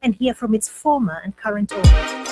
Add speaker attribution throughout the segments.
Speaker 1: and hear from its former and current owners.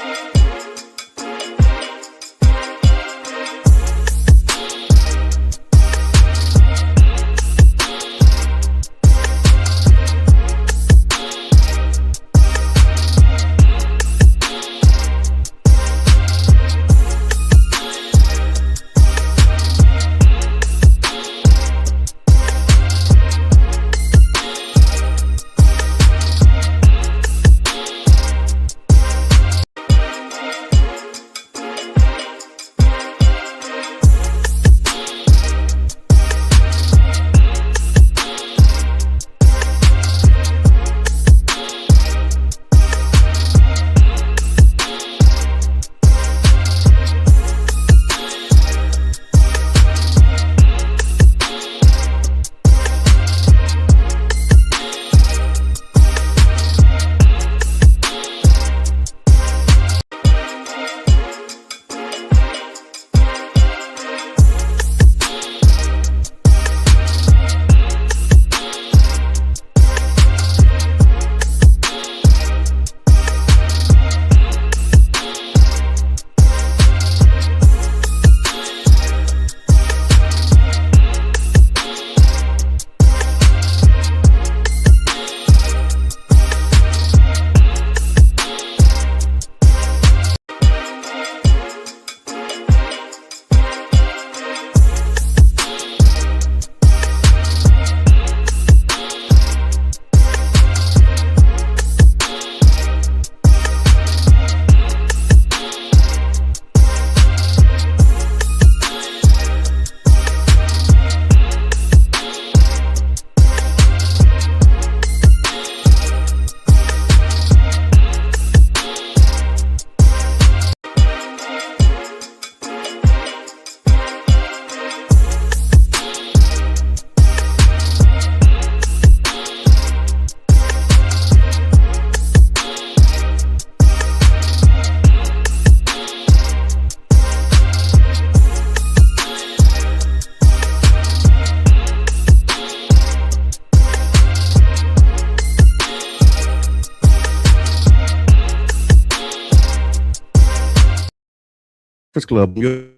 Speaker 2: Club juga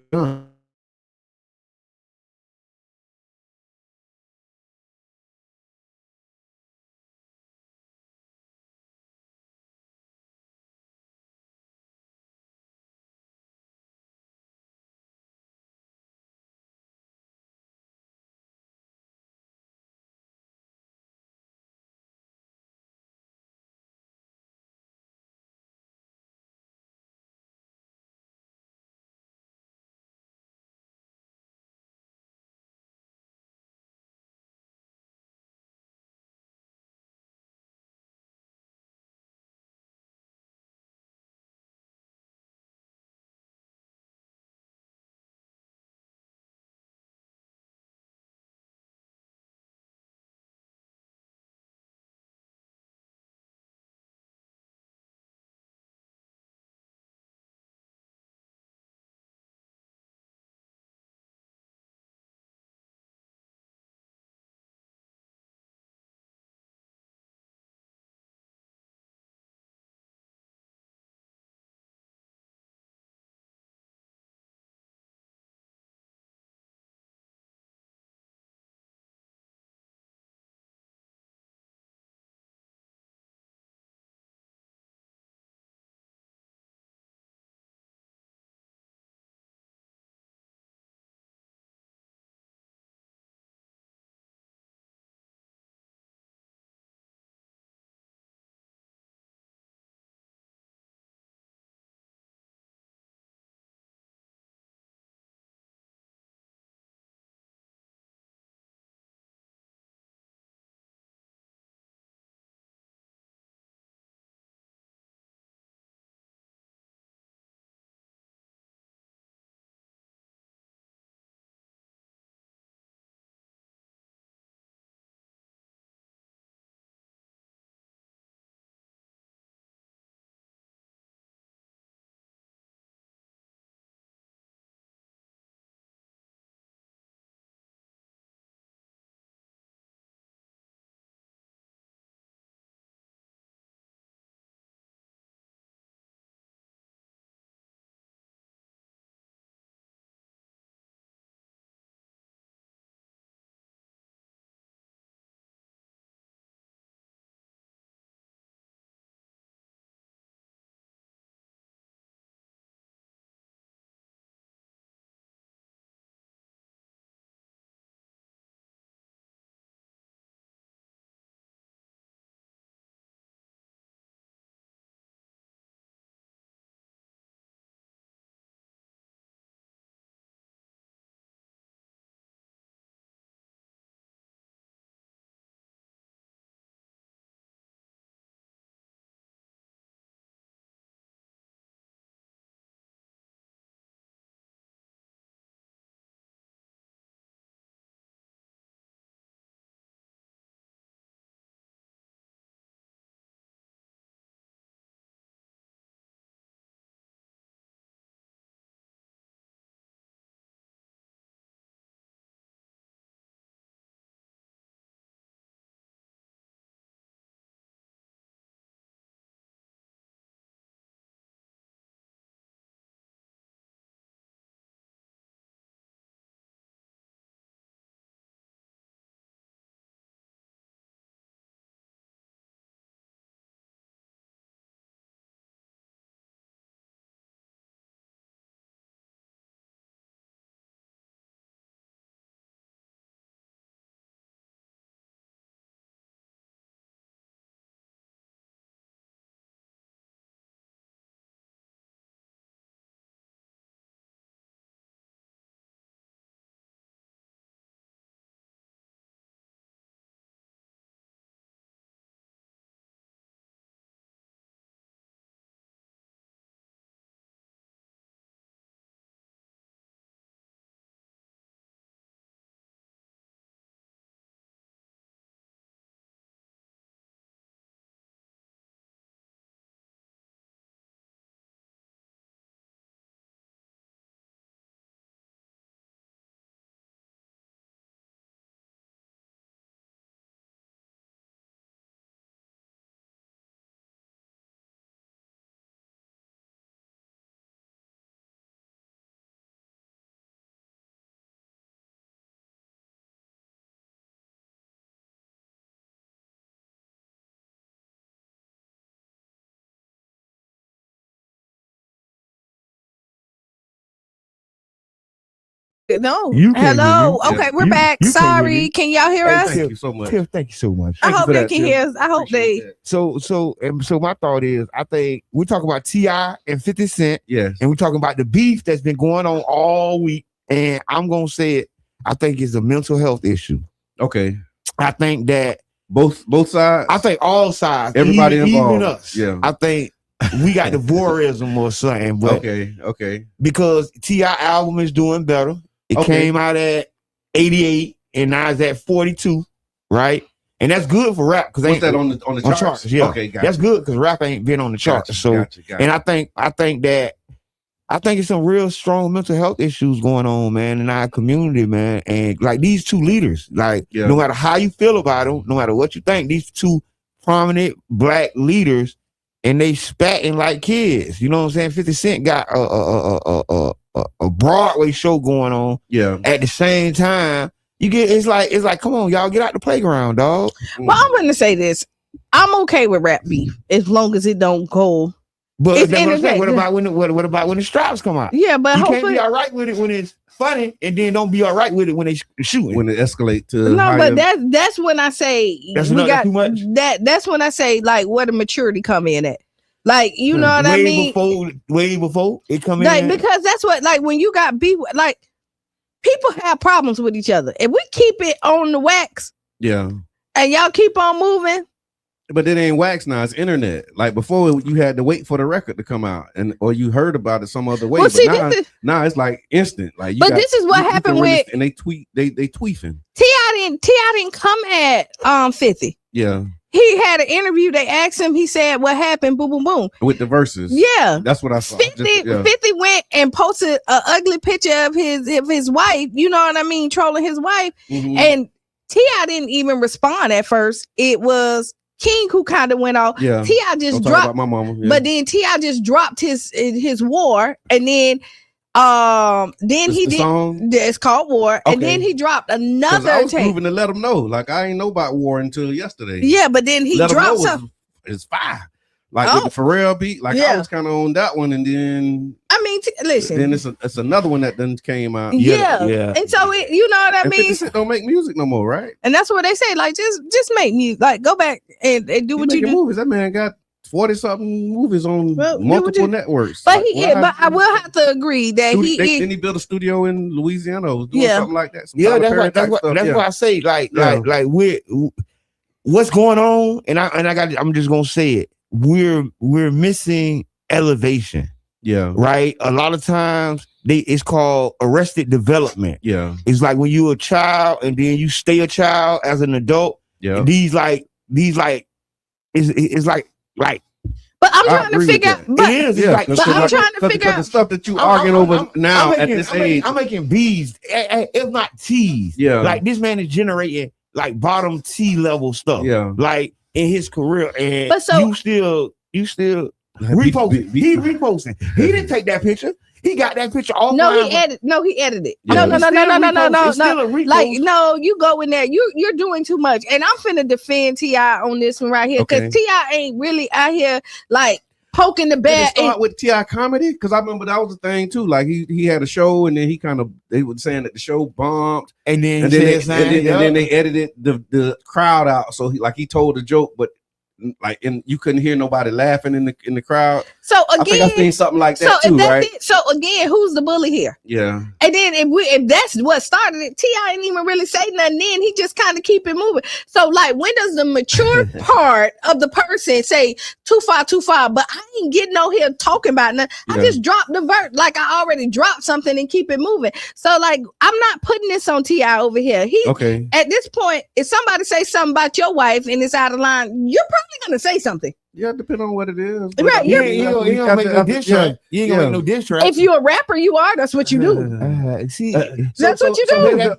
Speaker 3: No.
Speaker 4: You can't
Speaker 3: Hello.
Speaker 4: hear me.
Speaker 3: Okay, we're
Speaker 4: You-
Speaker 3: back.
Speaker 4: you can't hear
Speaker 3: Sorry.
Speaker 4: me.
Speaker 3: Can y'all hear
Speaker 2: Hey,
Speaker 3: us?
Speaker 2: thank you so much.
Speaker 4: Tiff, thank you so much.
Speaker 3: I
Speaker 2: Thank you
Speaker 3: hope
Speaker 2: for
Speaker 3: they
Speaker 2: that,
Speaker 3: can
Speaker 2: Tiff.
Speaker 3: hear us. I hope
Speaker 2: Appreciate
Speaker 3: they.
Speaker 2: that.
Speaker 4: So my thought is, I think we talk about T.I. and 50 Cent,
Speaker 2: Yes.
Speaker 4: and we're talking about the beef that's been going on all week. And I'm gonna say it. I think it's a mental health issue.
Speaker 2: Okay.
Speaker 4: I think that
Speaker 2: Both sides.
Speaker 4: I think all sides,
Speaker 2: Everybody
Speaker 4: even
Speaker 2: involved.
Speaker 4: us.
Speaker 2: Yeah.
Speaker 4: I think we got the voyeurism or something. But
Speaker 2: Okay.
Speaker 4: because T.I. album is doing better. It
Speaker 2: Okay.
Speaker 4: came out at 88 and now it's at 42, right? And that's good for rap because
Speaker 2: What's that on the charts?
Speaker 4: Yeah,
Speaker 2: Okay, gotcha.
Speaker 4: that's good because rap ain't been on the charts.
Speaker 2: Gotcha.
Speaker 4: And I think it's some real strong mental health issues going on, man, in our community, man. And like these two leaders, like no matter how you feel about them, no matter what you think, these two prominent black leaders, and they spatting like kids. You know what I'm saying? 50 Cent got a Broadway show going on.
Speaker 2: Yeah.
Speaker 4: At the same time, it's like, come on, y'all, get out the playground, dog.
Speaker 3: Well, I'm going to say this. I'm okay with rap beef as long as it don't go.
Speaker 4: But
Speaker 3: It's
Speaker 4: that's what I'm saying.
Speaker 3: entertaining.
Speaker 4: What about when the straps come out?
Speaker 3: Yeah, but
Speaker 4: You can't
Speaker 3: hopefully.
Speaker 4: be all right with it when it's funny, and then don't be all right with it when they shooting.
Speaker 2: When it escalate to
Speaker 3: No,
Speaker 2: higher,
Speaker 3: but that's when I say
Speaker 4: That's
Speaker 3: we
Speaker 4: not
Speaker 3: got
Speaker 4: too much?
Speaker 3: That's when I say like where the maturity come in at. Like you know what I mean?
Speaker 4: Way before it come
Speaker 3: Like
Speaker 4: in.
Speaker 3: because that's what like when you got beef like people have problems with each other. If we keep it on the wax
Speaker 2: yeah.
Speaker 3: and y'all keep on moving.
Speaker 2: But it ain't wax now, it's internet. Like before you had to wait for the record to come out or you heard about it some other way.
Speaker 3: Well,
Speaker 2: but
Speaker 3: see,
Speaker 2: now it's like instant. Like
Speaker 3: this is what happened with
Speaker 2: and they tweefing.
Speaker 3: T.I. didn't come at 50.
Speaker 2: Yeah.
Speaker 3: He had an interview. They asked him. He said, "What happened?" Boom, boom, boom.
Speaker 2: With the verses.
Speaker 3: Yeah,
Speaker 2: that's what I saw.
Speaker 3: 50 went and posted an ugly picture of his wife. You know what I mean, trolling his wife.
Speaker 2: Mm-hmm.
Speaker 3: And T.I. didn't even respond at first. It was King who kind of went off.
Speaker 2: Yeah.
Speaker 3: T.I. just
Speaker 2: Don't talk
Speaker 3: dropped
Speaker 2: about my mama. Yeah.
Speaker 3: but then T.I. just dropped his war, and then he did.
Speaker 2: Song?
Speaker 3: It's called War, and
Speaker 2: Okay.
Speaker 3: then he dropped
Speaker 2: I
Speaker 3: another
Speaker 2: was
Speaker 3: tape.
Speaker 2: proving to let them know. Like I ain't know about war until yesterday.
Speaker 3: Yeah, but then he
Speaker 2: Let 'em
Speaker 3: dropped
Speaker 2: know
Speaker 3: some.
Speaker 2: It's fire. Like with the Pharrell beat, like I was kind of on that one, and then
Speaker 3: I mean, listen.
Speaker 2: Then it's another one that then came out.
Speaker 3: Yeah. And so it, you know what I
Speaker 2: And
Speaker 3: mean?
Speaker 2: 50 Cent don't make music no more, right?
Speaker 3: And that's what they say. Like just make music. Like go back and do what you do.
Speaker 2: Movies. That man got 40-something movies on multiple networks.
Speaker 3: But
Speaker 2: like,
Speaker 3: but I will have to agree that
Speaker 2: then he built a studio in Louisiana, was doing something like that.
Speaker 4: That's what I say. Like what's going on, and I'm just gonna say it. We're missing elevation.
Speaker 2: Yeah.
Speaker 4: Right. A lot of times it's called arrested development.
Speaker 2: Yeah.
Speaker 4: It's like when you're a child and then you stay a child as an adult.
Speaker 2: Yeah.
Speaker 4: These it's like.
Speaker 3: But I'm trying to figure out. But
Speaker 4: it is.
Speaker 3: Yeah, but I'm trying to figure out
Speaker 2: the stuff that you arguing over now at this age.
Speaker 4: I'm making B's, if not T's.
Speaker 2: Yeah.
Speaker 4: Like this man is generating like bottom T level stuff.
Speaker 2: Yeah.
Speaker 4: Like in his career, and
Speaker 3: but so,
Speaker 4: you still reposting. He reposting. He didn't take that picture. He got that picture off.
Speaker 3: No, he edited it.
Speaker 4: Yeah.
Speaker 3: No.
Speaker 4: Like,
Speaker 3: no, you go in there. You're doing too much. And I'm finna defend T.I. on this one right here. Because T.I. ain't really out here like poking the bear.
Speaker 2: Did it start with T.I. comedy? Because I remember that was the thing too. Like he had a show, and then they were saying that the show bombed,
Speaker 4: and then
Speaker 2: they edited the crowd out. So he told a joke, but you couldn't hear nobody laughing in the crowd.
Speaker 3: So again,
Speaker 2: I think I've seen something like that too, right?
Speaker 3: So again, who's the bully here?
Speaker 2: Yeah.
Speaker 3: And then if that's what started it, T.I. ain't even really say nothing. Then he just kind of keep it moving. So like, when does the mature part of the person say too far? But I ain't getting on here talking about nothing. I just dropped the verse. Like I already dropped something and keep it moving. So like, I'm not putting this on T.I. over here. At this point, if somebody say something about your wife and it's out of line, you're probably gonna say something.
Speaker 2: Yeah, depending on what it is.
Speaker 3: Right.
Speaker 4: You ain't gonna make no diss track. You ain't gonna make no diss track.
Speaker 3: If you're a rapper, you are. That's what you do. That's what you do.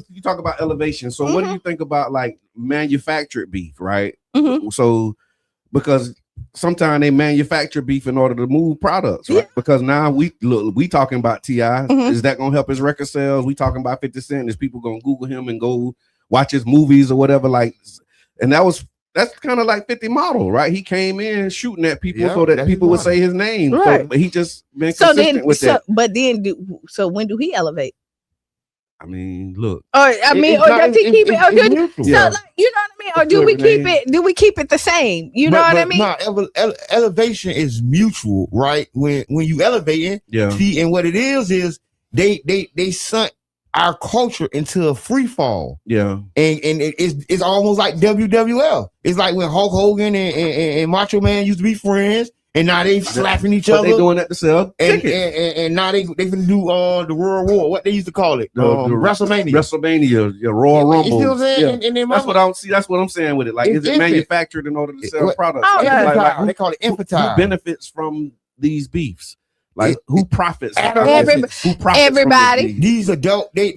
Speaker 2: You talk about elevation. So what do you think about like manufactured beef, right?
Speaker 3: Mm-hmm.
Speaker 2: So because sometimes they manufacture beef in order to move products, right? Because now we talking about T.I. Is that gonna help his record sales? We talking about 50 Cent. Is people gonna Google him and go watch his movies or whatever? Like, and that was that's kind of like 50 model, right? He came in shooting at people
Speaker 4: Yeah,
Speaker 2: so that
Speaker 4: that's
Speaker 2: people would
Speaker 4: his
Speaker 2: say his name.
Speaker 3: Right.
Speaker 2: So, but he just been
Speaker 3: So
Speaker 2: consistent
Speaker 3: then,
Speaker 2: with that.
Speaker 3: but then, so when do he elevate?
Speaker 2: I mean, look.
Speaker 3: Or I mean,
Speaker 4: It's
Speaker 3: or
Speaker 4: not-
Speaker 3: does he keep it? Or
Speaker 4: it's
Speaker 3: do,
Speaker 4: mutual.
Speaker 3: so
Speaker 2: Yeah.
Speaker 3: like, you know what I mean? Or
Speaker 2: That's
Speaker 3: do we
Speaker 2: good,
Speaker 3: keep
Speaker 2: Renee.
Speaker 3: it? Do we keep it the same? You know what I mean?
Speaker 4: No, elevation is mutual, right? When you elevating,
Speaker 2: Yeah.
Speaker 4: see, and what it is they sunk our culture into a free fall.
Speaker 2: Yeah.
Speaker 4: And it's almost like WWL. It's like when Hulk Hogan and Macho Man used to be friends, and now they slapping each
Speaker 2: But
Speaker 4: other.
Speaker 2: they doing that to sell
Speaker 4: and,
Speaker 2: tickets.
Speaker 4: and now they finna do the World War, what they used to call it,
Speaker 2: The
Speaker 4: WrestleMania.
Speaker 2: WrestleMania, Royal
Speaker 4: You see what
Speaker 2: Rumble.
Speaker 4: I'm saying?
Speaker 2: Yeah.
Speaker 4: And then
Speaker 2: That's what I'm saying with it. Like,
Speaker 4: It's
Speaker 2: is it
Speaker 4: infant.
Speaker 2: manufactured in order to sell
Speaker 4: What-
Speaker 2: products?
Speaker 3: Oh,
Speaker 2: Like,
Speaker 3: yeah.
Speaker 2: like,
Speaker 4: they call it
Speaker 2: who
Speaker 4: infantile.
Speaker 2: benefits from these beefs? Like, who profits?
Speaker 4: Adolescents.
Speaker 2: Who profits
Speaker 3: Everybody.
Speaker 2: from this beef?
Speaker 4: These adult, they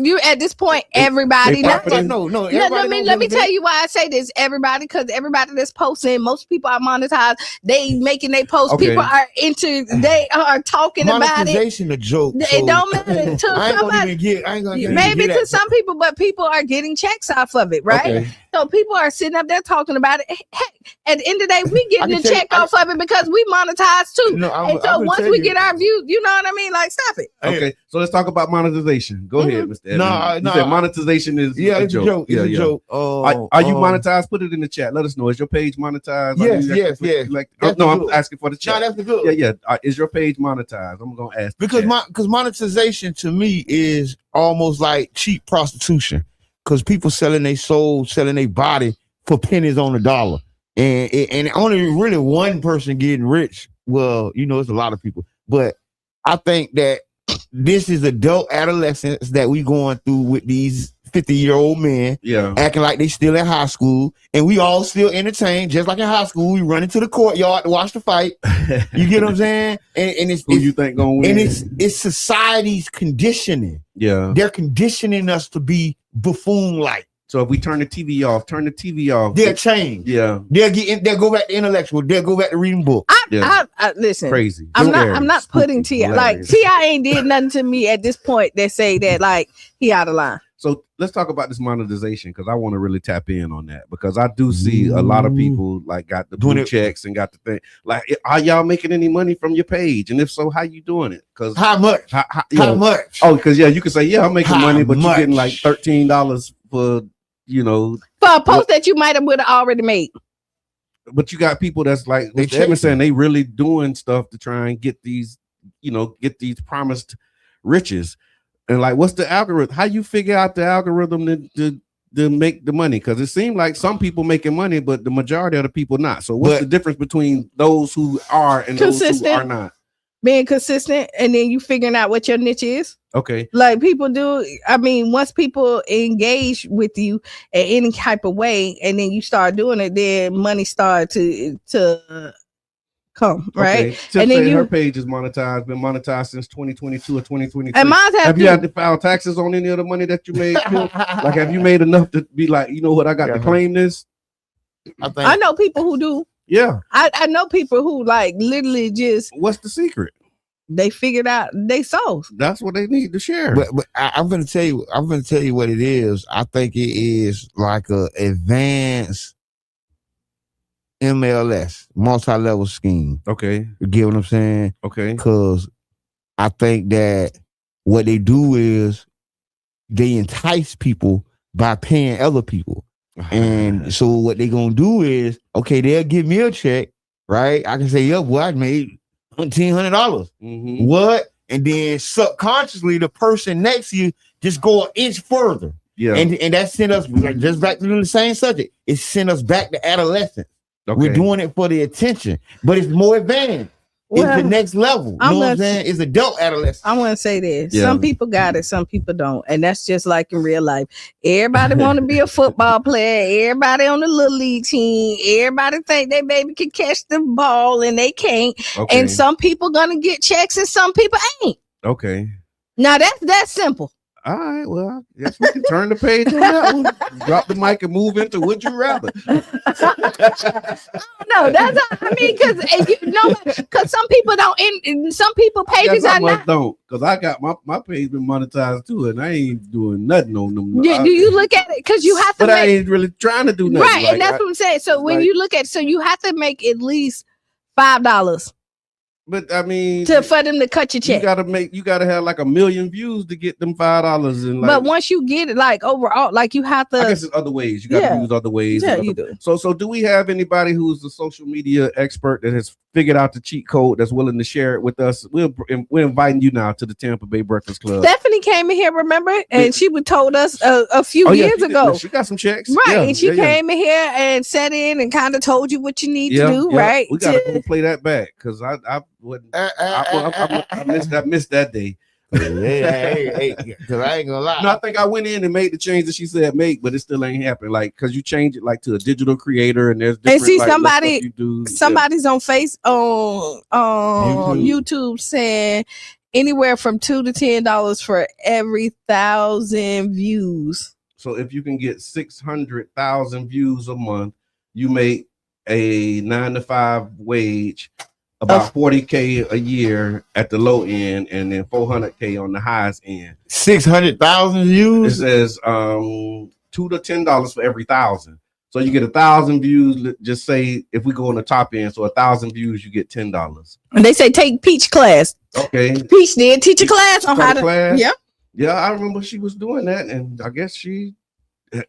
Speaker 3: You at this point, everybody.
Speaker 2: they
Speaker 3: Not
Speaker 2: profiting?
Speaker 4: no.
Speaker 3: let
Speaker 4: everybody
Speaker 3: me
Speaker 4: don't
Speaker 3: let me
Speaker 4: benefit.
Speaker 3: tell you why I say this. Everybody, because everybody that's posting, most people are monetized. They making they post.
Speaker 2: Okay.
Speaker 3: People are into. They are talking about it.
Speaker 4: Monetization a joke.
Speaker 3: It don't matter to
Speaker 4: I ain't gonna
Speaker 3: somebody.
Speaker 4: even get. I ain't gonna get
Speaker 3: Maybe
Speaker 4: get
Speaker 3: to
Speaker 4: that.
Speaker 3: some people, but people are getting checks off of it, right?
Speaker 2: Okay.
Speaker 3: So people are sitting up there talking about it. Heck, at the end of the day, we getting
Speaker 4: can
Speaker 3: a
Speaker 4: tell you-
Speaker 3: check off of it because we monetize too.
Speaker 4: No,
Speaker 3: And so once we get our views, you know what I mean? Like, stop it.
Speaker 2: Okay, so let's talk about monetization. Go ahead, Mr. Edmund.
Speaker 4: No,
Speaker 2: you
Speaker 4: no,
Speaker 2: said monetization is
Speaker 4: Yeah,
Speaker 2: a
Speaker 4: it's
Speaker 2: joke.
Speaker 4: a joke. It's
Speaker 2: Yeah,
Speaker 4: a
Speaker 2: yeah.
Speaker 4: joke.
Speaker 2: Are you monetized? Put it in the chat. Let us know. Is your page monetized?
Speaker 4: Yes, yes.
Speaker 2: Like,
Speaker 4: That's
Speaker 2: no,
Speaker 4: the
Speaker 2: I'm
Speaker 4: good.
Speaker 2: asking for the
Speaker 4: No,
Speaker 2: chat.
Speaker 4: that's the good.
Speaker 2: Yeah. Is your page monetized? I'm gonna ask the
Speaker 4: Because
Speaker 2: chat.
Speaker 4: monetization to me is almost like cheap prostitution. Because people selling their soul, selling their body for pennies on the dollar, and only really one person getting rich. Well, it's a lot of people, but I think that this is adult adolescence that we going through with these 50-year-old men
Speaker 2: Yeah.
Speaker 4: acting like they still in high school, and we all still entertained, just like in high school. We run into the courtyard to watch the fight. You get what I'm saying? And it's
Speaker 2: Who you think gonna win?
Speaker 4: and it's society's conditioning.
Speaker 2: Yeah.
Speaker 4: They're conditioning us to be buffoon-like.
Speaker 2: So if we turn the TV off,
Speaker 4: They'll change.
Speaker 2: Yeah.
Speaker 4: They'll go back to intellectual. They'll go back to reading books.
Speaker 3: I listen.
Speaker 2: Crazy.
Speaker 3: I'm
Speaker 2: Scary,
Speaker 3: not putting
Speaker 2: spooky,
Speaker 3: T.I. like
Speaker 2: hilarious.
Speaker 3: T.I. ain't did nothing to me at this point that say that like he out of line.
Speaker 2: So let's talk about this monetization because I want to really tap in on that because I do see a lot of people like got the blue checks and got the thing. Like, are y'all making any money from your page? And if so, how you doing it? Because
Speaker 4: How much?
Speaker 2: how
Speaker 4: Much?
Speaker 2: Oh, because you can say I'm making
Speaker 4: How
Speaker 2: money, but you're getting like
Speaker 4: much?
Speaker 2: $13 for
Speaker 3: For a post that you might have would have already made.
Speaker 2: But you got people that's like
Speaker 4: They
Speaker 2: Mr. Edmund saying they really doing stuff to try and get these, get these promised riches. And like, what's the algorithm? How you figure out the algorithm to make the money? Because it seems like some people making money, but the majority of the people not. So what's the difference between those who are and those who are not?
Speaker 3: Being consistent, and then you figuring out what your niche is.
Speaker 2: Okay.
Speaker 3: Like people do. I mean, once people engage with you in any type of way, and then you start doing it, then money start to come, right?
Speaker 2: Okay.
Speaker 3: And then
Speaker 2: her page is monetized, been monetized since 2022 or 2023.
Speaker 3: And mine
Speaker 2: have you had to file taxes on any of the money that you made? Like, have you made enough to be like, you know what, I got to claim this?
Speaker 3: I know people who do.
Speaker 2: Yeah.
Speaker 3: I know people who like literally just.
Speaker 2: What's the secret?
Speaker 3: They figured out they souls.
Speaker 2: That's what they need to share.
Speaker 4: But I'm gonna tell you. I'm gonna tell you what it is. I think it is like a advanced MLS, multi-level scheme.
Speaker 2: Okay.
Speaker 4: You get what I'm saying?
Speaker 2: Okay.
Speaker 4: Because I think that what they do is they entice people by paying other people. And so what they gonna do is, okay, they'll give me a check, right? I can say, yeah, well, I made $1,100.
Speaker 2: Mm-hmm.
Speaker 4: What? And then subconsciously, the person next to you just go an inch further.
Speaker 2: Yeah.
Speaker 4: And that sent us just back to the same subject. It sent us back to adolescence.
Speaker 2: Okay.
Speaker 4: We're doing it for the attention, but it's more advanced.
Speaker 3: Well,
Speaker 4: it's the next level. You know what I'm saying? It's adult adolescence.
Speaker 3: I want to say this.
Speaker 2: Yeah.
Speaker 3: Some people got it, some people don't. And that's just like in real life. Everybody want to be a football player. Everybody on the little league team. Everybody think they baby can catch the ball and they can't.
Speaker 2: Okay.
Speaker 3: And some people gonna get checks and some people ain't.
Speaker 2: Okay.
Speaker 3: Now that's simple.
Speaker 2: All right, well, I guess we can turn the page on that one. Drop the mic and move into Would You Rather.
Speaker 3: No, that's I mean, because some people don't. Some people pages
Speaker 2: I
Speaker 3: are not.
Speaker 2: don't, because I got my page been monetized too, and I ain't doing nothing on them.
Speaker 3: Do you look at it? Because you have to.
Speaker 2: But I ain't really trying to do nothing.
Speaker 3: Right,
Speaker 2: like,
Speaker 3: and that's what I'm saying. So when
Speaker 2: like,
Speaker 3: you look at, so you have to make at least $5.
Speaker 2: But I mean,
Speaker 3: for them to cut your check.
Speaker 2: You gotta have like 1 million views to get them $5. And like,
Speaker 3: but once you get it, like overall, like you have to.
Speaker 2: I guess it's other ways. You gotta use other ways.
Speaker 3: Yeah, you do.
Speaker 2: So do we have anybody who's a social media expert that has figured out the cheat code that's willing to share it with us? We're inviting you now to the Tampa Bay Breakfast Club.
Speaker 3: Stephanie came in here, remember, and she told us a few years ago.
Speaker 2: She got some checks,
Speaker 3: right? And she came in here and sat in and kind of told you what you need to do, right?
Speaker 2: We gotta play that back because I wouldn't. I missed that day.
Speaker 4: Hey, because I ain't gonna lie.
Speaker 2: No, I think I went in and made the change that she said make, but it still ain't happening. Like, because you change it like to a digital creator, and there's different,
Speaker 3: and see
Speaker 2: like,
Speaker 3: somebody's on YouTube saying anywhere from $2 to $10 for every 1,000 views.
Speaker 2: So if you can get 600,000 views a month, you make a 9 to 5 wage. About 40K a year at the low end, and then 400K on the highest end.
Speaker 4: 600,000 views.
Speaker 2: It says $2 to $10 for every 1,000. So you get 1,000 views. Just say if we go on the top end, so 1,000 views, you get $10.
Speaker 3: And they say take Peach class.
Speaker 2: Okay,
Speaker 3: Peach did teach a class on how to.
Speaker 2: Class.
Speaker 3: Yeah,
Speaker 2: I remember she was doing that, and I guess she.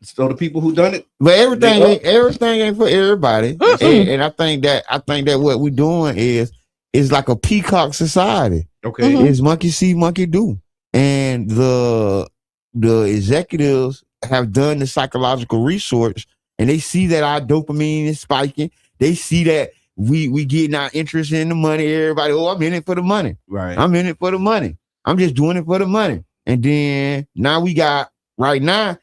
Speaker 2: So the people who done it,
Speaker 4: but everything ain't for everybody, and I think that what we're doing is like a peacock society.
Speaker 2: Okay,
Speaker 4: It's monkey see, monkey do, and the executives have done the psychological research, and they see that our dopamine is spiking. They see that we getting our interest in the money. Everybody, I'm in it for the money.
Speaker 2: Right,
Speaker 4: I'm in it for the money. I'm just doing it for the money, and then now we got right now.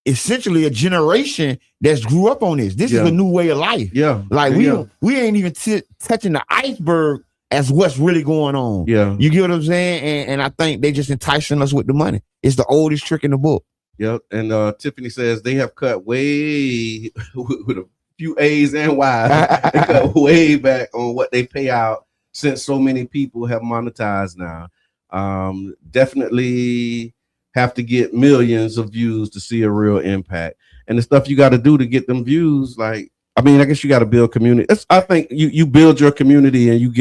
Speaker 4: Essentially a generation that's grew up on this. This is a new way of life.
Speaker 2: Yeah.
Speaker 4: Like we ain't even touching the iceberg as what's really going on.
Speaker 2: Yeah.
Speaker 4: You get what I'm saying? And I think they just enticing us with the money. It's the oldest trick in the book.
Speaker 2: Yep. And Tiffany says they have cut way with a few A's and Y's. They cut way back on what they pay out since so many people have monetized now. Definitely have to get millions of views to see a real impact, and the stuff you got to do to get them views. Like, I mean, I guess you got to build community. I think you build your community and you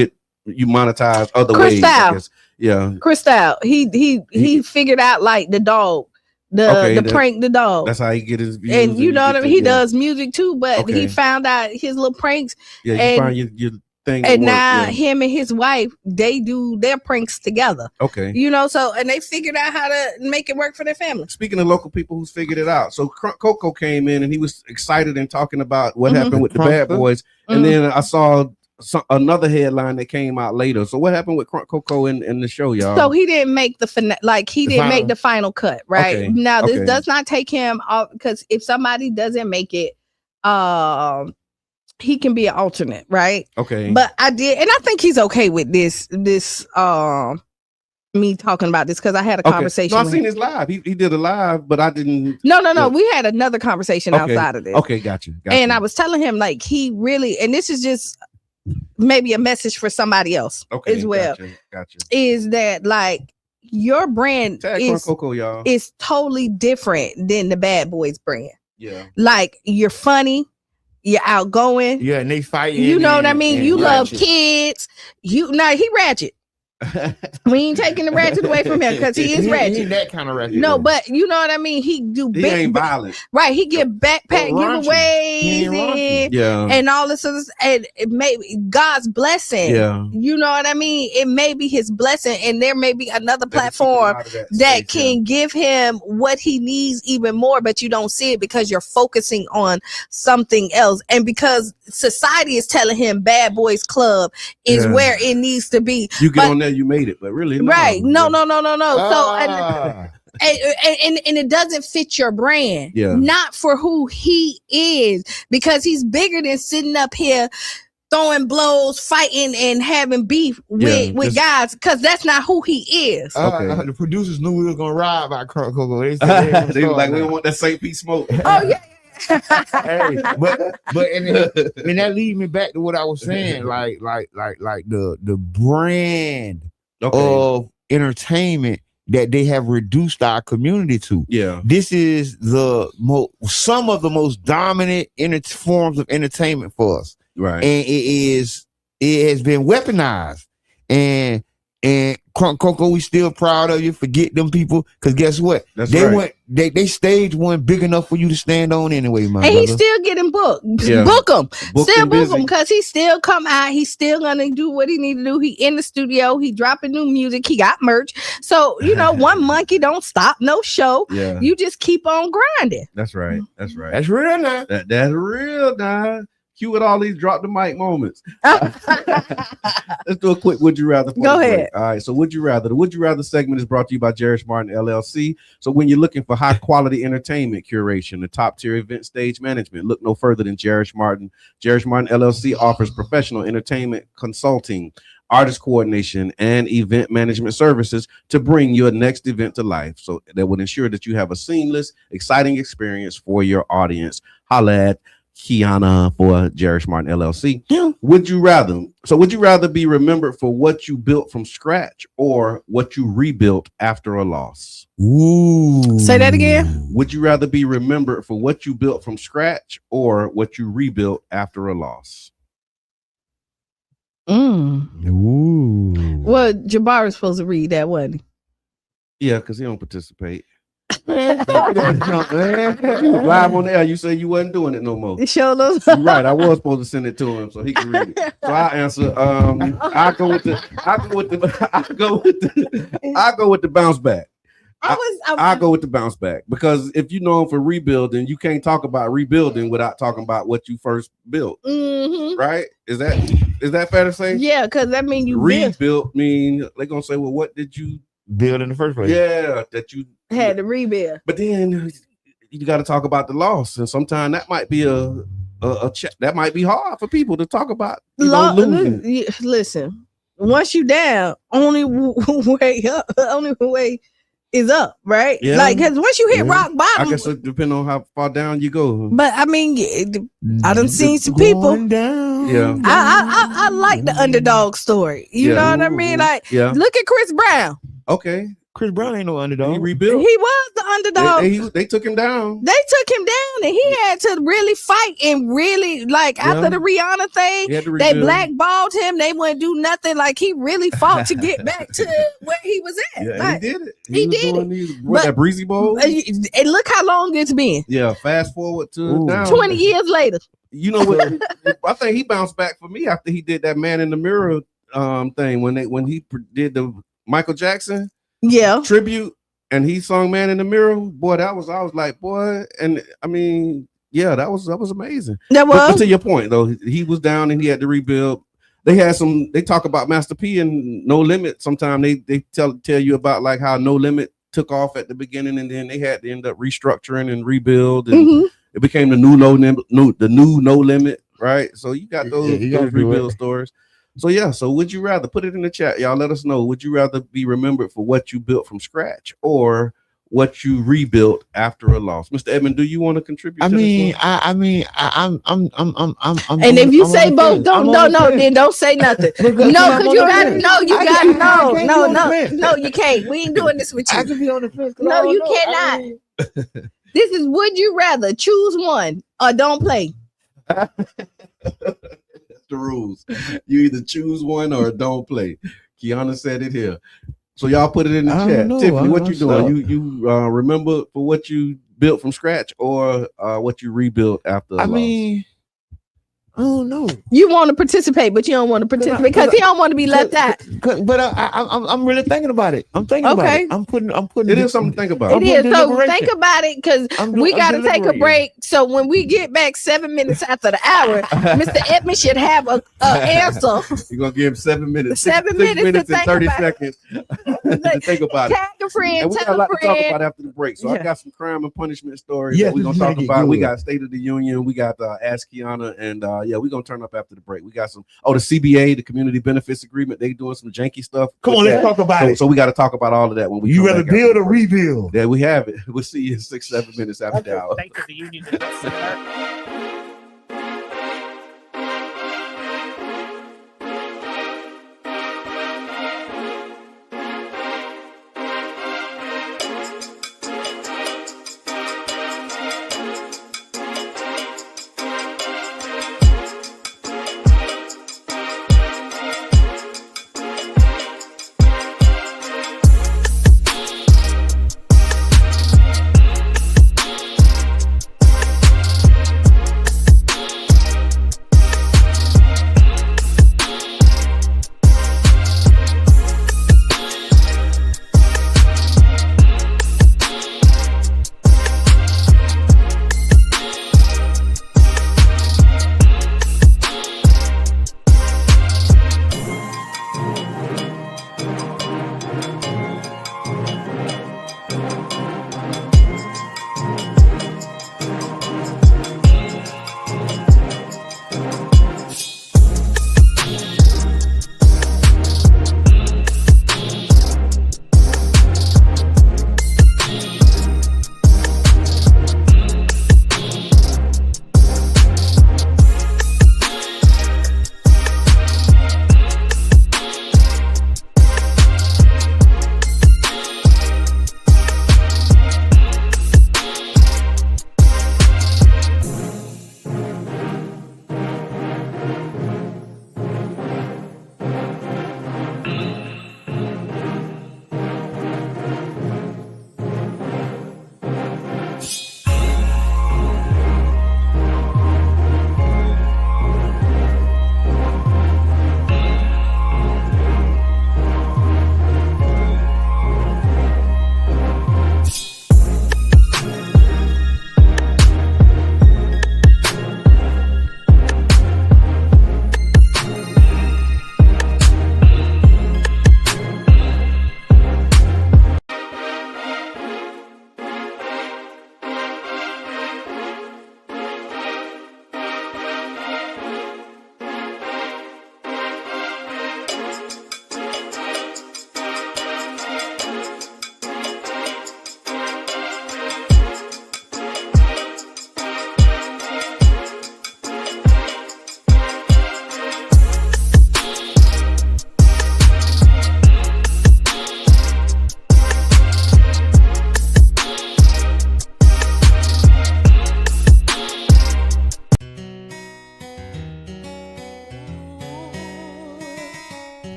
Speaker 2: monetize other ways. I guess. Yeah,
Speaker 3: Crystal, he figured out like the dog, the prank the dog.
Speaker 2: That's how he get his views.
Speaker 3: And you know what I mean. He does music too, but he found out his little pranks.
Speaker 2: Yeah, you find your thing.
Speaker 3: And now him and his wife, they do their pranks together.
Speaker 2: Okay.
Speaker 3: You know, so and they figured out how to make it work for their family.
Speaker 2: Speaking of local people who's figured it out. So Coco came in and he was excited and talking about what happened with the Bad Boys. And then I saw another headline that came out later. So what happened with Coco in the show, y'all?
Speaker 3: So he didn't make make the final cut, right?
Speaker 2: Okay.
Speaker 3: Now this does not take him off, because if somebody doesn't make it, he can be an alternate, right?
Speaker 2: Okay.
Speaker 3: But I did, and I think he's okay with this me talking about this, because I had a conversation.
Speaker 2: No, I seen his live. He did a live, but I didn't.
Speaker 3: No. We had another conversation outside of this.
Speaker 2: Okay, gotcha.
Speaker 3: And I was telling him, like, he really, and this is just maybe a message for somebody else as well.
Speaker 2: Gotcha.
Speaker 3: Is that like your brand is totally different than the Bad Boys brand.
Speaker 2: Yeah.
Speaker 3: Like, you're funny. You're outgoing.
Speaker 4: Yeah, and they fight.
Speaker 3: You know what I mean? You love
Speaker 4: ratchet.
Speaker 3: kids. He ratchet. We ain't taking the ratchet away from him, because he is ratchet.
Speaker 4: He that kind of ratchet.
Speaker 3: No, but you know what I mean? He
Speaker 2: ain't violent.
Speaker 3: Right. He get backpack giveaways and all this other, and it may God's blessing.
Speaker 2: Yeah.
Speaker 3: You know what I mean? It may be his blessing, and there may be another platform that can give him what he needs even more, but you don't see it because you're focusing on something else. And because society is telling him Bad Boys Club is where it needs to be.
Speaker 2: You get on there, you made it, but really,
Speaker 3: right? No. So and it doesn't fit your brand.
Speaker 2: Yeah.
Speaker 3: Not for who he is, because he's bigger than sitting up here throwing blows, fighting, and having beef with guys, because that's not who he is.
Speaker 2: Okay.
Speaker 4: The producers knew we was gonna ride by Coco. They said
Speaker 2: they was like, we don't want that St. Pete smoke.
Speaker 3: Oh yeah.
Speaker 4: Hey, but and that leads me back to what I was saying, like the brand of entertainment that they have reduced our community to.
Speaker 2: Yeah,
Speaker 4: this is some of the most dominant forms of entertainment for us,
Speaker 2: right?
Speaker 4: And it has been weaponized, and Coco, we still proud of you. Forget them people, because guess what? They stage one big enough for you to stand on anyway, man.
Speaker 3: And he's still getting booked.
Speaker 2: Yeah.
Speaker 3: Book him.
Speaker 2: Booked
Speaker 3: still
Speaker 2: and
Speaker 3: book
Speaker 2: busy.
Speaker 3: him, because he still come out. He's still gonna do what he need to do. He in the studio. He dropping new music. He got merch. So one monkey don't stop no show.
Speaker 2: Yeah.
Speaker 3: You just keep on grinding.
Speaker 2: That's right. That's right.
Speaker 4: That's real now.
Speaker 2: That's real now. Cue with all these drop the mic moments. Let's do a quick would you rather.
Speaker 3: Go ahead.
Speaker 2: All right. So would you rather? The would you rather segment is brought to you by Jerish Martin LLC. So when you're looking for high quality entertainment curation, the top tier event stage management, look no further than Jerish Martin. Jerish Martin LLC offers professional entertainment consulting, artist coordination, and event management services to bring your next event to life. So that would ensure that you have a seamless, exciting experience for your audience. Holla at Kiana for Jerish Martin LLC.
Speaker 3: Yeah.
Speaker 2: Would you rather be remembered for what you built from scratch or what you rebuilt after a loss?
Speaker 4: Ooh.
Speaker 3: Say that again.
Speaker 2: Would you rather be remembered for what you built from scratch or what you rebuilt after a loss?
Speaker 4: Ooh.
Speaker 3: Well, Jabbar is supposed to read that, wasn't he?
Speaker 2: Yeah, because he don't participate.
Speaker 4: Man,
Speaker 2: Live on the air, you say you wasn't doing it no more.
Speaker 3: Show those.
Speaker 2: You're right. I was supposed to send it to him so he can read it. So I answer. I go with the bounce back. I go with the bounce back, because if you know him for rebuilding, you can't talk about rebuilding without talking about what you first built.
Speaker 3: Mm-hmm.
Speaker 2: Right? Is that fair to say?
Speaker 3: Yeah, because that means you
Speaker 2: rebuilt mean they're gonna say, well, what did you
Speaker 4: build in the first place?
Speaker 2: Yeah, that you
Speaker 3: had to rebuild.
Speaker 2: But then you got to talk about the loss, and sometimes that might be a that might be hard for people to talk about. Losing.
Speaker 3: Listen, once you down, only way is up, right?
Speaker 2: Yeah.
Speaker 3: Like, because once you hit rock bottom,
Speaker 2: I guess it depends on how far down you go.
Speaker 3: But I mean, I done seen some people
Speaker 4: down.
Speaker 2: Yeah,
Speaker 3: I like the underdog story. You know what I mean? Like, look at Chris Brown.
Speaker 2: Okay.
Speaker 4: Chris Brown ain't no underdog.
Speaker 2: He rebuilt.
Speaker 3: He was the underdog.
Speaker 2: They took him down.
Speaker 3: They took him down, and he had to really fight and really, like, after the Rihanna thing, they blackballed him. They wouldn't do nothing. Like, he really fought to get back to where he was at.
Speaker 2: Yeah,
Speaker 3: like,
Speaker 2: he did it.
Speaker 3: He did it.
Speaker 2: That Breezy Bowl.
Speaker 3: And look how long it's been.
Speaker 2: Yeah, fast forward to now.
Speaker 3: 20 years later.
Speaker 2: You know what? I think he bounced back for me after he did that Man in the Mirror thing when he did the Michael Jackson tribute. And he sung "Man in the Mirror." Boy, I was like, boy, and I mean, yeah, that was amazing. But to your point though, he was down and he had to rebuild. They talk about Master P and No Limit. Sometimes they tell you about like how No Limit took off at the beginning, and then they had to end up restructuring and rebuild, and it became the new No Limit, right? So you got those rebuild stories. So would you rather, put it in the chat, y'all, let us know, would you rather be remembered for what you built from scratch or what you rebuilt after a loss? Mr. Edmond, do you want to contribute? I'm
Speaker 3: and if you say both, then don't say nothing. No, because you can't. We ain't doing this with you.
Speaker 4: I can be on the fence.
Speaker 3: No, you cannot. This is would you rather, choose one or don't play.
Speaker 2: The rules. You either choose one or don't play. Kiana said it here. So y'all put it in the chat. Tiffany, what you doing? You remember for what you built from scratch or what you rebuilt after a loss?
Speaker 4: I don't know.
Speaker 3: You want to participate, but you don't want to participate because he don't want to be left out.
Speaker 4: But I'm really thinking about it. I'm thinking about it. I'm putting.
Speaker 2: It is something to think about.
Speaker 3: It is. So think about it, because we got to take a break. So when we get back 7 minutes after the hour, Mr. Edmond should have a answer.
Speaker 2: You're gonna give him 7 minutes.
Speaker 3: 7
Speaker 2: minutes and
Speaker 3: to
Speaker 2: 30 seconds. to think about it.
Speaker 3: Tag a friend,
Speaker 2: And we
Speaker 3: tell
Speaker 2: got a
Speaker 3: a
Speaker 2: lot to talk
Speaker 3: friend.
Speaker 2: about after the break. So I
Speaker 1: Yeah.
Speaker 2: got some crime and punishment stories
Speaker 4: Yes,
Speaker 2: that we're
Speaker 4: this
Speaker 2: gonna
Speaker 4: is
Speaker 2: talk
Speaker 4: gonna get
Speaker 2: about. We
Speaker 4: good.
Speaker 2: got State of the Union, we got Ask Kiana, and we're gonna turn up after the break. We got some the CBA, the Community Benefits Agreement, they doing some janky stuff.
Speaker 4: Come
Speaker 2: with
Speaker 4: on, let's
Speaker 2: that.
Speaker 4: talk about
Speaker 2: So,
Speaker 4: it.
Speaker 2: so we got to talk about all of that when we
Speaker 4: You
Speaker 2: come
Speaker 4: rather
Speaker 2: back after
Speaker 4: build
Speaker 2: the
Speaker 4: or
Speaker 2: break.
Speaker 4: rebuild?
Speaker 2: There we have it. We'll see you in 6-7 minutes after the hour.
Speaker 1: State of the Union address alert.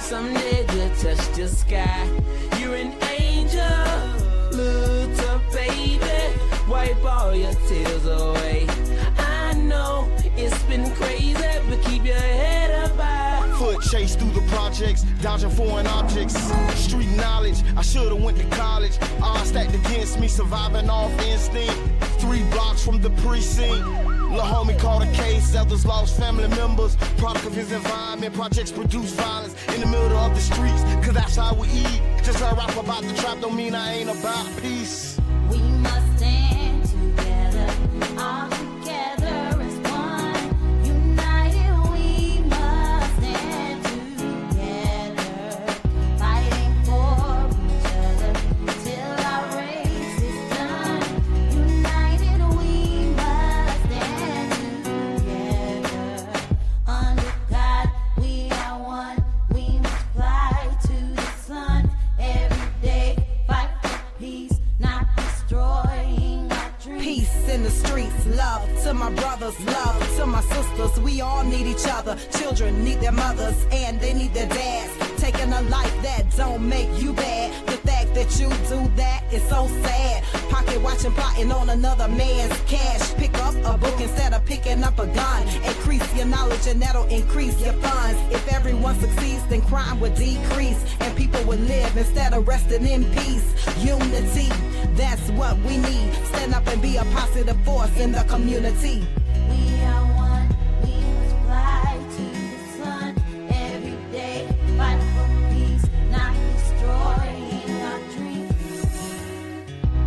Speaker 5: Someday we'll touch the sky. You're an angel, little baby. Wipe all your tears away. I know it's been crazy, but keep your head up high.
Speaker 6: Foot chase through the projects, dodging foreign objects. Street knowledge, I should've went to college. Odds stacked against me, surviving off instinct. 3 blocks from the precinct. Lil' homie caught a case, others lost family members. Product of his environment, projects produce violence in the middle of the streets, cause that's how we eat. Just a rap about the trap don't mean I ain't about peace.
Speaker 7: We must stand together, all together as one. United we must stand together, fighting for each other till our race is done.
Speaker 8: my brothers, love to my sisters. We all need each other. Children need their mothers and they need their dads. Taking a life that don't make you bad. The fact that you do that is so sad. Pocket watching, plotting on another man's cash. Pick up a book instead of picking up a gun. Increase your knowledge and that'll increase your funds. If everyone succeeds, then crime would decrease and people would live instead of resting in peace. Unity, that's what we need. Stand up and be a positive force in the community.
Speaker 7: We are one, we must fly to the sun every day. Fight for peace, not destroying our dreams.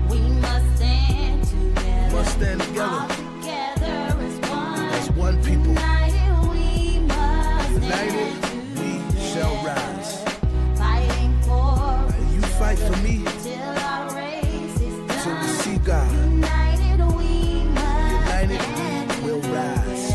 Speaker 7: We must stand together.
Speaker 6: Must stand together.
Speaker 7: All together as one.
Speaker 6: As one people.
Speaker 7: United we must
Speaker 6: United,
Speaker 7: stand
Speaker 6: we shall rise.
Speaker 7: fighting for
Speaker 6: And you fight for me
Speaker 7: till our race is done.
Speaker 6: till we see God.
Speaker 7: United we must
Speaker 6: United,
Speaker 7: stand
Speaker 6: we will rise.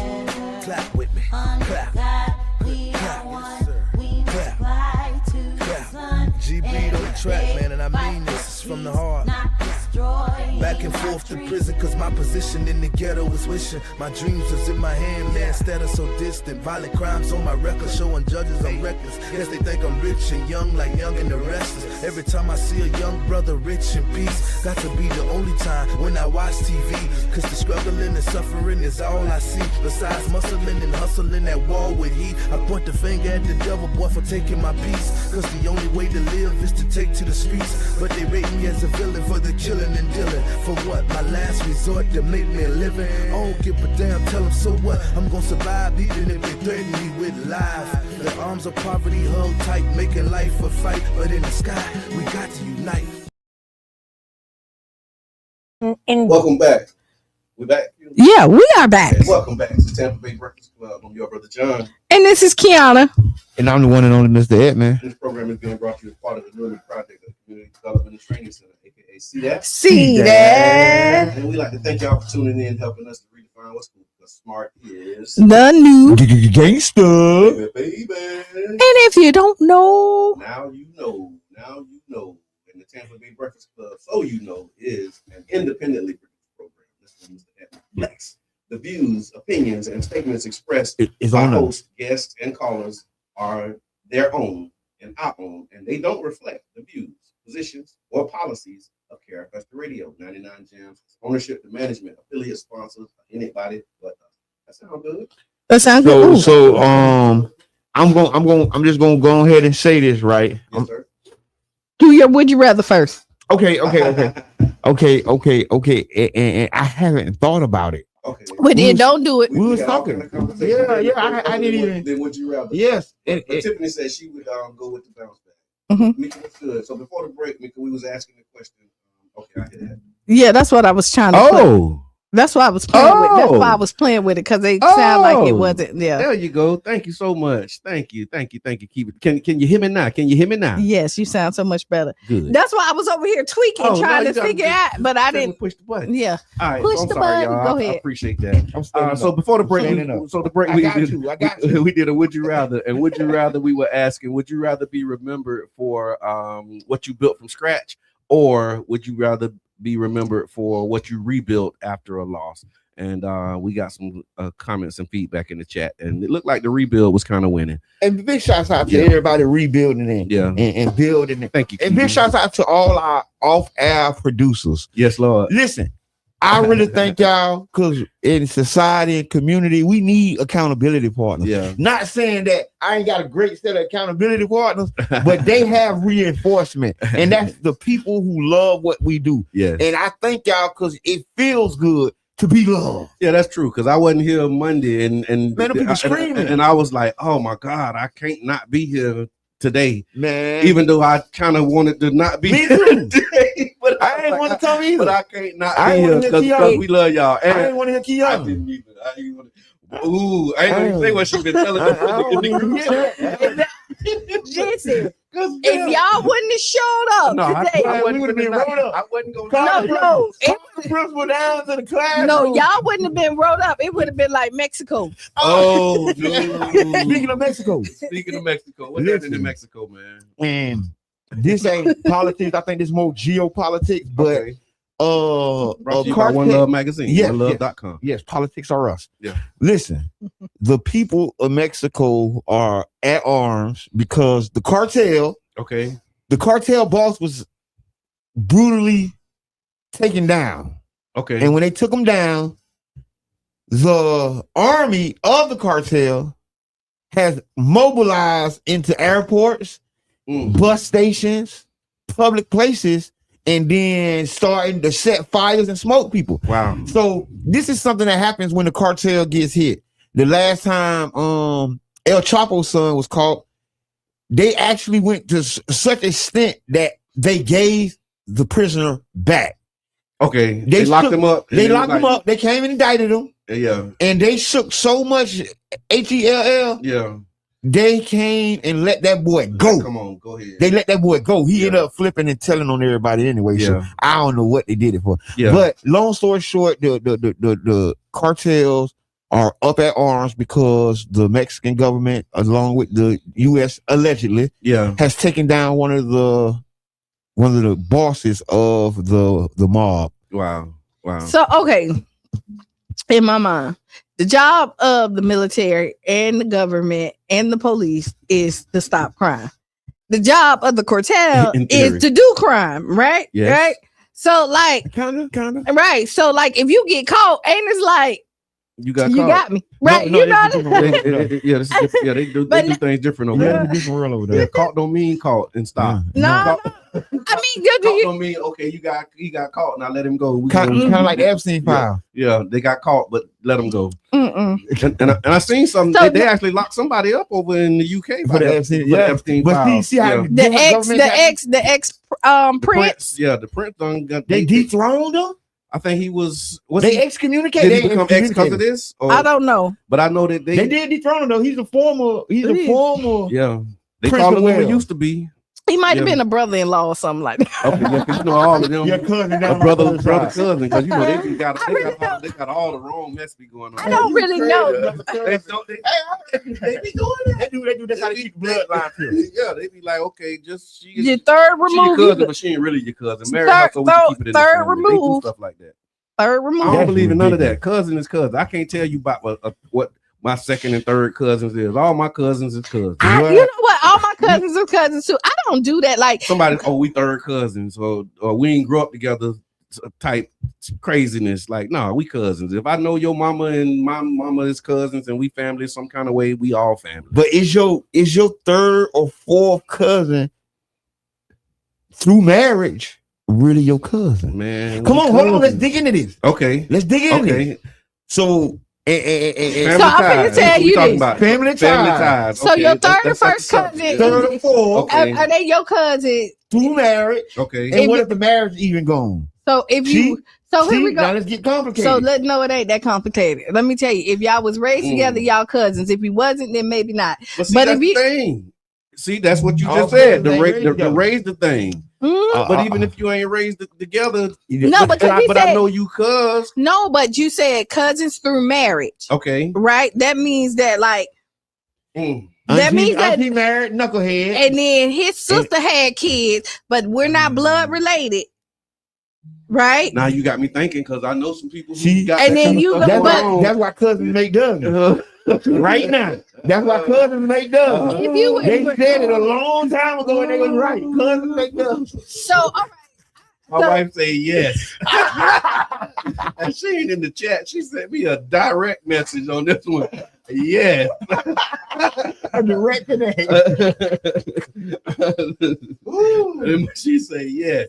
Speaker 6: Clap with me.
Speaker 7: under
Speaker 6: Clap.
Speaker 7: God. We
Speaker 6: Clap,
Speaker 7: are
Speaker 6: yes,
Speaker 7: one.
Speaker 6: sir.
Speaker 7: We must
Speaker 6: Clap.
Speaker 7: fly to the
Speaker 6: Clap.
Speaker 7: sun.
Speaker 6: GB on the track,
Speaker 7: every
Speaker 6: man, and I
Speaker 7: day.
Speaker 6: mean this. It's from the heart.
Speaker 7: Not destroying
Speaker 6: Back and
Speaker 7: our
Speaker 6: forth to
Speaker 7: dreams.
Speaker 6: prison, cause my position in the ghetto was wishing my dreams was in my hand, man. Instead of so distant, violent crimes on my record, showing judges I'm reckless. Guess they think I'm rich and young, like Young and the Restless. Every time I see a young brother rich in peace, got to be the only time when I watch TV. Cause the struggling and suffering is all I see. Besides muscling and hustling that wall with heat, I point the finger at the devil, boy, for taking my peace. Cause the only way to live is to take to the streets. But they rate me as a villain for the killing and dealing. For what? My last resort to make me a living. I don't give a damn, tell them so what? I'm gonna survive even if they threaten me with life. The arms of poverty held tight, making life a fight. But in the sky, we got to unite.
Speaker 2: Welcome back. We back.
Speaker 3: Yeah, we are back.
Speaker 2: And welcome back to Tampa Bay Breakfast Club. I'm your brother John.
Speaker 3: And this is Kiana.
Speaker 4: And I'm the one and only Mr. Ed, man.
Speaker 2: This program is being brought to you as part of the Newman Project of Community Development and Training Center, aka CDAP.
Speaker 3: See that?
Speaker 2: And we'd like to thank y'all for tuning in, helping us to redefine what's cool. Because smart is
Speaker 3: The new.
Speaker 4: Gangsta.
Speaker 2: baby.
Speaker 3: And if you don't know,
Speaker 2: Now you know. Now you know. And the Tampa Bay Breakfast Club, so you know, is an independently produced program. This is Mr. Ed Flex. The views, opinions, and statements expressed
Speaker 4: It's
Speaker 2: by
Speaker 4: on us.
Speaker 2: hosts, guests, and callers are their own and our own, and they don't reflect the views, positions, or policies of Carefest Radio, 99 Gems, ownership, the management, affiliate sponsors, anybody but us. That sound good?
Speaker 3: that sounds good.
Speaker 4: So I'm just gonna go ahead and say this, right?
Speaker 2: Yes, sir.
Speaker 3: Do your would you rather first.
Speaker 4: Okay. And I haven't thought about it.
Speaker 2: Okay.
Speaker 3: But then don't do it.
Speaker 4: We was
Speaker 2: got all
Speaker 4: talking.
Speaker 2: kind of conversation.
Speaker 4: Yeah, I didn't even.
Speaker 2: Then would you rather?
Speaker 4: Yes.
Speaker 2: But Tiffany said she would go with the bounce back.
Speaker 3: Mhm.
Speaker 2: Mika was good. So before the break, Mika, we was asking the question. Okay, I hear that.
Speaker 3: Yeah, that's what I was trying to play.
Speaker 4: Oh.
Speaker 3: That's why I was playing with. That's
Speaker 2: Oh.
Speaker 3: why I was playing with it because they sound like it
Speaker 2: Oh.
Speaker 3: wasn't. Yeah.
Speaker 2: There you go. Thank you so much. Thank you. Keep it. Can you hear me now? Can you hear me now?
Speaker 3: Yes, you sound so much better.
Speaker 2: Good.
Speaker 3: That's why I was over here tweaking,
Speaker 2: Oh,
Speaker 3: trying
Speaker 2: no, you
Speaker 3: to
Speaker 2: gotta
Speaker 3: figure
Speaker 2: just-
Speaker 3: out, but I didn't.
Speaker 2: push the button.
Speaker 3: Yeah.
Speaker 2: All right.
Speaker 3: Push
Speaker 2: so I'm
Speaker 3: the
Speaker 2: sorry,
Speaker 3: button.
Speaker 2: y'all.
Speaker 3: Go
Speaker 2: I
Speaker 3: ahead.
Speaker 2: appreciate that.
Speaker 4: I'm standing
Speaker 2: So
Speaker 4: up.
Speaker 2: before the break,
Speaker 4: Standing up.
Speaker 2: so the break
Speaker 4: I
Speaker 2: we
Speaker 4: got
Speaker 2: did,
Speaker 4: you. I got you.
Speaker 2: we did a would you rather, and would you rather we were asking, would you rather be remembered for what you built from scratch, or would you rather be remembered for what you rebuilt after a loss? And we got some comments and feedback in the chat, and it looked like the rebuild was kind of winning.
Speaker 4: And big shouts out to
Speaker 2: Yeah.
Speaker 4: everybody rebuilding it
Speaker 2: Yeah.
Speaker 4: and building it.
Speaker 2: Thank you.
Speaker 4: And big shouts out to all our off-air producers.
Speaker 2: Yes, Lord.
Speaker 4: Listen, I really thank y'all because in society and community, we need accountability partners.
Speaker 2: Yeah.
Speaker 4: Not saying that I ain't got a great set of accountability partners, but they have reinforcement. And that's the people who love what we do.
Speaker 2: Yes.
Speaker 4: And I thank y'all because it feels good to be loved.
Speaker 2: Yeah, that's true. Because I wasn't here Monday, and
Speaker 4: Man, the people screaming.
Speaker 2: and I was like, oh my God, I can't not be here today.
Speaker 4: Man,
Speaker 2: Even though I kind of wanted to not be
Speaker 4: Me
Speaker 2: here
Speaker 4: too.
Speaker 2: today, but
Speaker 4: I ain't want to come either.
Speaker 2: But I can't not
Speaker 4: I
Speaker 2: be
Speaker 4: ain't
Speaker 2: here
Speaker 4: wanna hear
Speaker 2: because
Speaker 4: Kiana.
Speaker 2: we love y'all.
Speaker 4: I
Speaker 2: And
Speaker 4: didn't want to hear
Speaker 2: I
Speaker 4: Kiana.
Speaker 2: didn't either. I didn't want to. Ooh, I ain't gonna say what she been telling
Speaker 4: I don't wanna
Speaker 2: us.
Speaker 4: hear that.
Speaker 3: Listen, if y'all wouldn't have showed up
Speaker 2: No,
Speaker 3: today,
Speaker 2: I
Speaker 4: we
Speaker 2: wasn't
Speaker 4: would've been
Speaker 2: gonna-
Speaker 4: rolled up.
Speaker 2: I wasn't going
Speaker 3: no,
Speaker 4: Call the principal down to the class.
Speaker 3: no, y'all wouldn't have been rolled up. It would have been like Mexico.
Speaker 2: Oh,
Speaker 4: Speaking
Speaker 2: no.
Speaker 4: of Mexico,
Speaker 2: Speaking of Mexico, what's happening in Mexico, man?
Speaker 4: and this ain't politics. I think this more geopolitics, but
Speaker 2: Okay. Brought to you by
Speaker 4: cartel.
Speaker 2: One Love Magazine.
Speaker 4: Yes,
Speaker 2: OneLove.com.
Speaker 4: Yes, politics are us.
Speaker 2: Yeah.
Speaker 4: Listen, the people of Mexico are at arms because the cartel boss was brutally taken down.
Speaker 2: Okay.
Speaker 4: And when they took him down, the army of the cartel has mobilized into airports, bus stations, public places, and then starting to set fires and smoke people.
Speaker 2: Wow.
Speaker 4: So this is something that happens when the cartel gets hit. The last time El Chapo's son was caught, they actually went to such an extent that they gave the prisoner back.
Speaker 2: Okay. They locked him up.
Speaker 4: They locked him up. They came and indicted him.
Speaker 2: Yeah.
Speaker 4: And they shook so much HELL.
Speaker 2: Yeah.
Speaker 4: They came and let that boy go.
Speaker 2: Come on, go ahead.
Speaker 4: They let that boy go. He ended up flipping and telling on everybody anyway. So I don't know what they did it for.
Speaker 2: Yeah.
Speaker 4: But long story short, the cartels are up at arms because the Mexican government, along with the U.S. allegedly, has taken down one of the bosses of the mob.
Speaker 2: Wow.
Speaker 3: So okay, in my mind, the job of the military and the government and the police is to stop crime. The job of the cartel is to do crime, right?
Speaker 2: Yes.
Speaker 3: Right. So like
Speaker 4: kind of
Speaker 3: right. So like if you get caught, ain't it's like
Speaker 2: you got
Speaker 3: me, right?
Speaker 4: No,
Speaker 3: you know
Speaker 2: they do things different over there.
Speaker 4: Different over there.
Speaker 2: Caught don't mean caught and stop.
Speaker 3: No. I mean,
Speaker 2: caught don't mean okay. He got caught. Now let him go.
Speaker 4: Kind of like Epstein file.
Speaker 2: Yeah, they got caught, but let them go.
Speaker 3: Mm-mm.
Speaker 2: And I seen something.
Speaker 3: So
Speaker 2: they actually locked somebody up over in the UK
Speaker 4: for the Epstein
Speaker 2: file.
Speaker 4: But see how
Speaker 3: the ex prince.
Speaker 2: Yeah, the prince done got
Speaker 4: they dethroned him.
Speaker 2: I think he was.
Speaker 4: They excommunicated.
Speaker 2: Did he become ex because of this? Or,
Speaker 3: I don't know,
Speaker 2: but I know that they
Speaker 4: did dethrone him though. He's a former.
Speaker 2: Yeah, they
Speaker 4: Prince
Speaker 2: call him what
Speaker 4: Wales.
Speaker 2: he used to be.
Speaker 3: He might have been a brother-in-law or something like that.
Speaker 2: Okay, yeah, 'cause you know all of them.
Speaker 4: Your cousin,
Speaker 2: a brother, cousin, because you know they got all the wrong mess be going on.
Speaker 3: I don't really know.
Speaker 2: They be doing that.
Speaker 4: They do. That's how they keep the bloodline pure.
Speaker 2: Yeah, they be like, okay, just she is
Speaker 3: Your third
Speaker 2: she your
Speaker 3: remove.
Speaker 2: cousin, but she ain't really your cousin. Marry her so we can keep it in the
Speaker 3: third
Speaker 2: family. They do
Speaker 3: remove.
Speaker 2: stuff like that.
Speaker 3: Third
Speaker 2: I
Speaker 3: remove.
Speaker 2: don't believe in none of that. Cousin is cousin. I can't tell you about what my second and third cousins is. All my cousins is cousins.
Speaker 3: You know what? All my cousins are cousins too. I don't do that. Like
Speaker 2: somebody, we third cousins, or we ain't grow up together type craziness. Like, no, we cousins. If I know your mama and my mama is cousins and we family some kind of way, we all family.
Speaker 4: But is your third or fourth cousin through marriage really your cousin?
Speaker 2: Man,
Speaker 4: come on, hold on. Let's dig into this.
Speaker 2: Okay,
Speaker 4: let's dig into this. So.
Speaker 3: So I'm gonna tell you this.
Speaker 4: Family ties.
Speaker 3: So your third or first cousin,
Speaker 4: third or fourth,
Speaker 3: are they your cousin
Speaker 4: through marriage?
Speaker 2: Okay.
Speaker 4: And what if the marriage even gone?
Speaker 3: So if you, so here we go.
Speaker 4: Now let's get complicated.
Speaker 3: So it ain't that complicated. Let me tell you, if y'all was raised together, y'all cousins. If you wasn't, then maybe not.
Speaker 2: But if you thing. See, that's what you just said. The raise the thing. But even if you ain't raised together,
Speaker 3: no, but
Speaker 2: I know you cuz.
Speaker 3: No, but you said cousins through marriage.
Speaker 2: Okay.
Speaker 3: Right? That means that like
Speaker 4: that means that he married knucklehead.
Speaker 3: And then his sister had kids, but we're not blood related. Right?
Speaker 2: Now you got me thinking because I know some people
Speaker 4: who
Speaker 2: got
Speaker 3: and then you
Speaker 4: that's why cousins make dozens. Right now. That's why cousins make dozens. They said it a long time ago and they was right. Cousins make dozens.
Speaker 3: So all right.
Speaker 2: My wife say yes. And she ain't in the chat. She sent me a direct message on this one. Yes.
Speaker 4: A direct connect.
Speaker 2: And she say yes.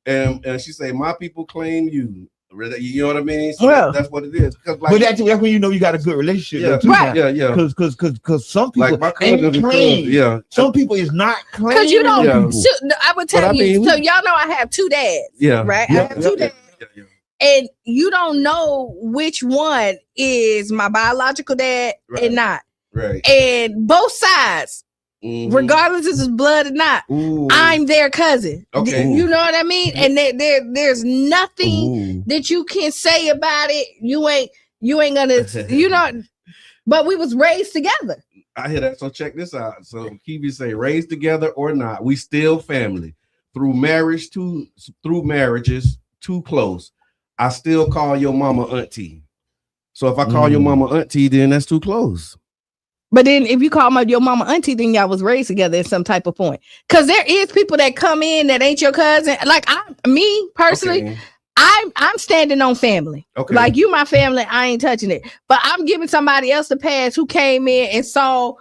Speaker 2: And she say, my people claim you. You know what I mean? So that's what it is. Like,
Speaker 4: but that's when you know you got a good relationship.
Speaker 2: Yeah, yeah.
Speaker 4: Because some people
Speaker 2: like my cousin claim.
Speaker 4: Some people is not claiming.
Speaker 3: Because you don't. I would tell you. So y'all know I have two dads.
Speaker 2: Yeah.
Speaker 3: Right. I have two dads. Yeah. And you don't know which one is my biological dad and not.
Speaker 2: Right.
Speaker 3: And both sides. Mm-hmm. Regardless if it's blood or not, I'm their cousin.
Speaker 2: Okay.
Speaker 3: You know what I mean? And there's nothing that you can say about it. You ain't gonna, you know, but we was raised together.
Speaker 2: I hear that. So check this out. So Kiwi say raised together or not, we still family through marriages too close, I still call your mama auntie. So if I call your mama auntie, then that's too close.
Speaker 3: But then if you call your mama auntie, then y'all was raised together at some type of point. Because there is people that come in that ain't your cousin. Like me personally,
Speaker 2: Okay.
Speaker 3: I'm standing on family.
Speaker 2: Okay.
Speaker 3: Like you my family, I ain't touching it. But I'm giving somebody else the pass who came in and saw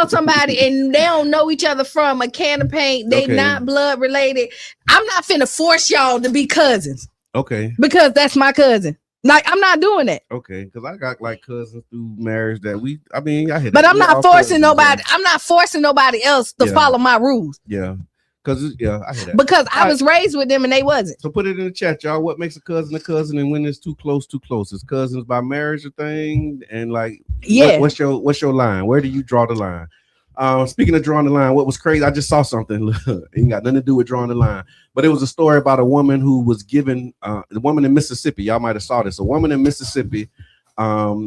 Speaker 3: somebody and they don't know each other from a can of paint. They not blood related. I'm not finna force y'all to be cousins.
Speaker 2: Okay.
Speaker 3: Because that's my cousin. Like, I'm not doing that.
Speaker 2: Okay, because I got like cousins through marriage that I hit.
Speaker 3: But I'm not forcing nobody. I'm not forcing nobody else to follow my rules.
Speaker 2: Yeah. Because I hear that.
Speaker 3: Because I was raised with them and they wasn't.
Speaker 2: So put it in the chat, y'all. What makes a cousin and when it's too close? Is cousins by marriage a thing? And like, what's your line? Where do you draw the line? Speaking of drawing the line, what was crazy? I just saw something. It ain't got nothing to do with drawing the line, but it was a story about a woman who was given the woman in Mississippi. Y'all might have saw this. A woman in Mississippi,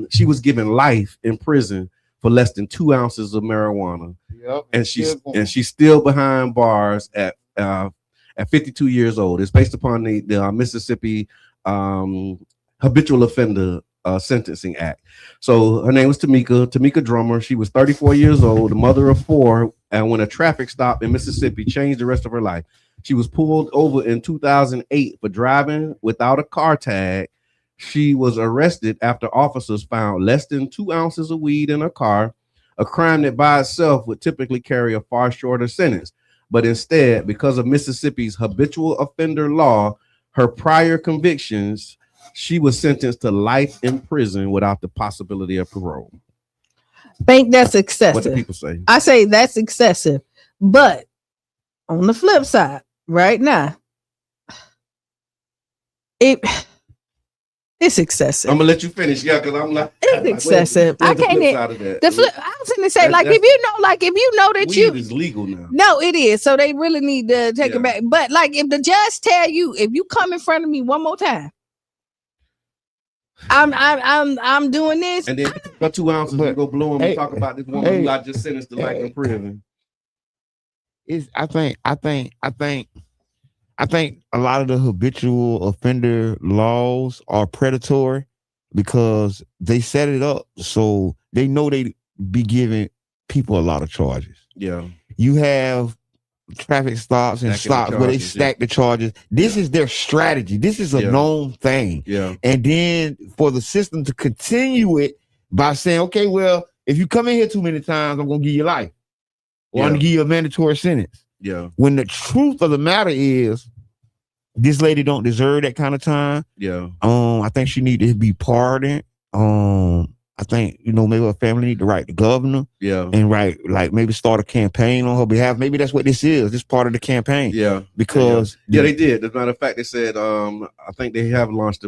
Speaker 2: she was given life in prison for less than 2 ounces of marijuana. Yep, and she's still behind bars at 52 years old. It's based upon the Mississippi habitual offender Sentencing Act. So her name was Tamika Drummer. She was 34 years old, the mother of 4, and when a traffic stop in Mississippi changed the rest of her life. She was pulled over in 2008 for driving without a car tag. She was arrested after officers found less than 2 ounces of weed in her car, a crime that by itself would typically carry a far shorter sentence. But instead, because of Mississippi's habitual offender law, her prior convictions, she was sentenced to life in prison without the possibility of parole.
Speaker 3: Think that's excessive.
Speaker 2: What do people say?
Speaker 3: I say that's excessive. But on the flip side, right now, it's excessive.
Speaker 2: I'm gonna let you finish, because I'm like,
Speaker 3: it's excessive. I can't. The flip. I was gonna say, if you know that
Speaker 2: weed is legal now.
Speaker 3: No, it is. So they really need to take it back. But like, if the judge tell you, if you come in front of me one more time, I'm doing this.
Speaker 2: And then got 2 ounces and go blow him and talk about this woman who I just sentenced to life in prison.
Speaker 4: I think a lot of the habitual offender laws are predatory because they set it up so they know they be giving people a lot of charges.
Speaker 2: Yeah.
Speaker 4: You have traffic stops and stops where they stack the charges. This is their strategy. This is a known thing.
Speaker 2: Yeah.
Speaker 4: And then for the system to continue it by saying, okay, well, if you come in here too many times, I'm gonna give you life. Or I'm gonna give you a mandatory sentence.
Speaker 2: Yeah.
Speaker 4: When the truth of the matter is, this lady don't deserve that kind of time.
Speaker 2: Yeah.
Speaker 4: I think she need to be pardoned. I think, maybe her family need to write the governor.
Speaker 2: Yeah.
Speaker 4: And maybe start a campaign on her behalf. Maybe that's what this is. This part of the campaign.
Speaker 2: Yeah.
Speaker 4: Because
Speaker 2: they did. As a matter of fact, they said I think they have launched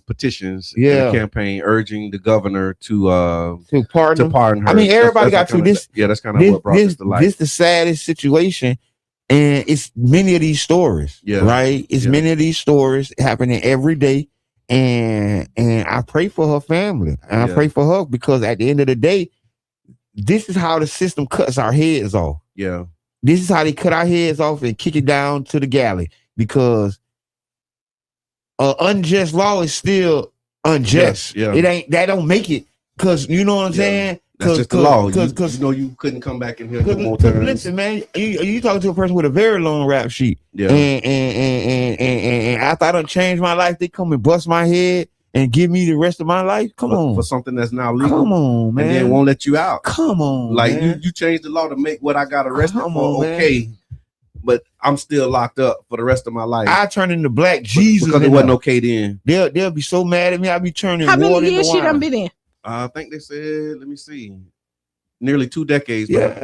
Speaker 2: petitions in the campaign urging the governor to pardon her.
Speaker 4: I mean, everybody got to this.
Speaker 2: That's kind of what brought this to light.
Speaker 4: This is the saddest situation. And it's many of these stories. Yeah. Right? It's many of these stories happening every day. And I pray for her family. And I pray for her because at the end of the day, this is how the system cuts our heads off.
Speaker 2: Yeah.
Speaker 4: This is how they cut our heads off and kick it down to the galley because unjust law is still unjust.
Speaker 2: Yeah.
Speaker 4: That don't make it because you know what I'm saying?
Speaker 2: That's just the law. Because you couldn't come back in here no more times.
Speaker 4: Listen, man, you talking to a person with a very long rap sheet.
Speaker 2: Yeah.
Speaker 4: And after I done changed my life, they come and bust my head and give me the rest of my life. Come on.
Speaker 2: For something that's now legal.
Speaker 4: Come on, man.
Speaker 2: And then won't let you out.
Speaker 4: Come on.
Speaker 2: Like
Speaker 4: man.
Speaker 2: You changed the law to make what I got arrested for okay. But I'm still locked up for the rest of my life.
Speaker 4: I turn into Black Jesus.
Speaker 2: Because it wasn't okay then.
Speaker 4: They'll be so mad at me. I'll be turning.
Speaker 3: How many years she done been in?
Speaker 2: I think they said, let me see, nearly 2 decades.
Speaker 4: Yeah,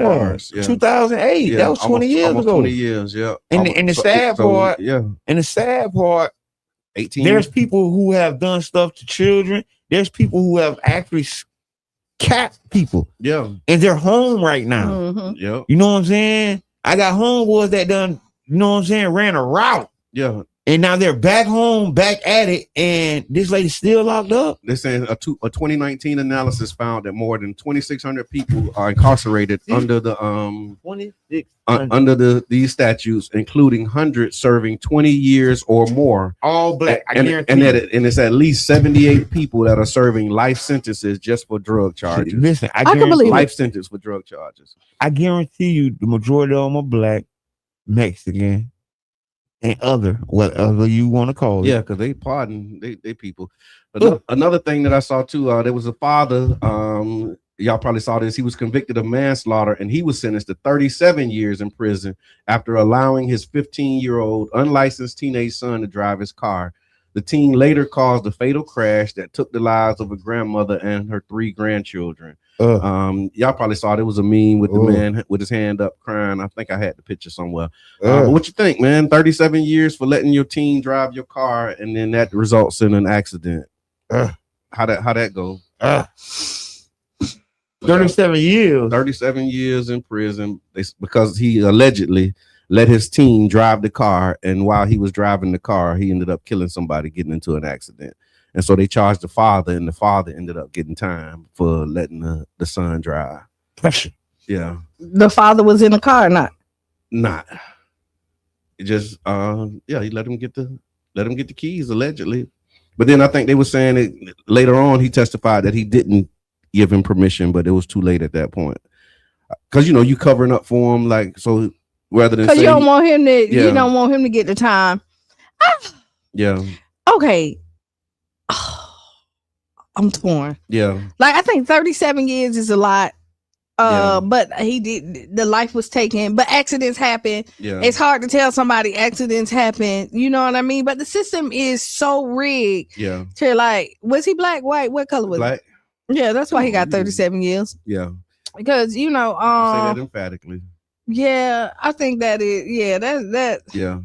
Speaker 4: 2008. That was 20 years ago.
Speaker 2: 20 years, yeah.
Speaker 4: And the sad part, And the sad part,
Speaker 2: 18.
Speaker 4: There's people who have done stuff to children. There's people who have actually capped people.
Speaker 2: Yeah,
Speaker 4: and they're home right now.
Speaker 3: Mm-hmm.
Speaker 2: Yeah,
Speaker 4: you know what I'm saying. I got homeboys that done. You know what I'm saying. Ran a route.
Speaker 2: Yeah.
Speaker 4: And now they're back home, back at it, and this lady's still locked up.
Speaker 2: They're saying a 2019 analysis found that more than 2,600 people are incarcerated under the
Speaker 4: 26
Speaker 2: under these statutes, including hundreds serving 20 years or more.
Speaker 4: All black.
Speaker 2: And it's at least 78 people that are serving life sentences just for drug charges.
Speaker 4: Listen, I
Speaker 3: can believe
Speaker 2: life sentence for drug charges.
Speaker 4: I guarantee you, the majority of them are black, Mexican, and other, whatever you want to call it.
Speaker 2: Yeah, because they pardon they people. Another thing that I saw too, there was a father. Y'all probably saw this. He was convicted of manslaughter, and he was sentenced to 37 years in prison after allowing his 15-year-old unlicensed teenage son to drive his car. The teen later caused a fatal crash that took the lives of a grandmother and her 3 grandchildren. Y'all probably saw there was a meme with the man with his hand up crying. I think I had the picture somewhere. But what you think, man? 37 years for letting your teen drive your car, and then that results in an accident. How that go?
Speaker 4: 37 years.
Speaker 2: 37 years in prison because he allegedly let his teen drive the car, and while he was driving the car, he ended up killing somebody, getting into an accident. And so they charged the father, and the father ended up getting time for letting the son drive.
Speaker 4: Pressure.
Speaker 2: Yeah.
Speaker 3: The father was in the car or not?
Speaker 2: Not. It just he let him get the keys allegedly. But then I think they were saying it later on. He testified that he didn't give him permission, but it was too late at that point. Because you covering up for him, like, so rather than
Speaker 3: because you don't want him to, you don't want him to get the time.
Speaker 2: Yeah.
Speaker 3: Okay. I'm torn.
Speaker 2: Yeah.
Speaker 3: Like, I think 37 years is a lot. But the life was taken, but accidents happen.
Speaker 2: Yeah.
Speaker 3: It's hard to tell somebody accidents happen. You know what I mean? But the system is so rigged.
Speaker 2: Yeah.
Speaker 3: To, like, was he black, white? What color was
Speaker 2: black?
Speaker 3: He? Yeah, that's why he got 37 years.
Speaker 2: Yeah.
Speaker 3: Because,
Speaker 2: say that emphatically.
Speaker 3: Yeah, I think that is, that.
Speaker 2: Yeah.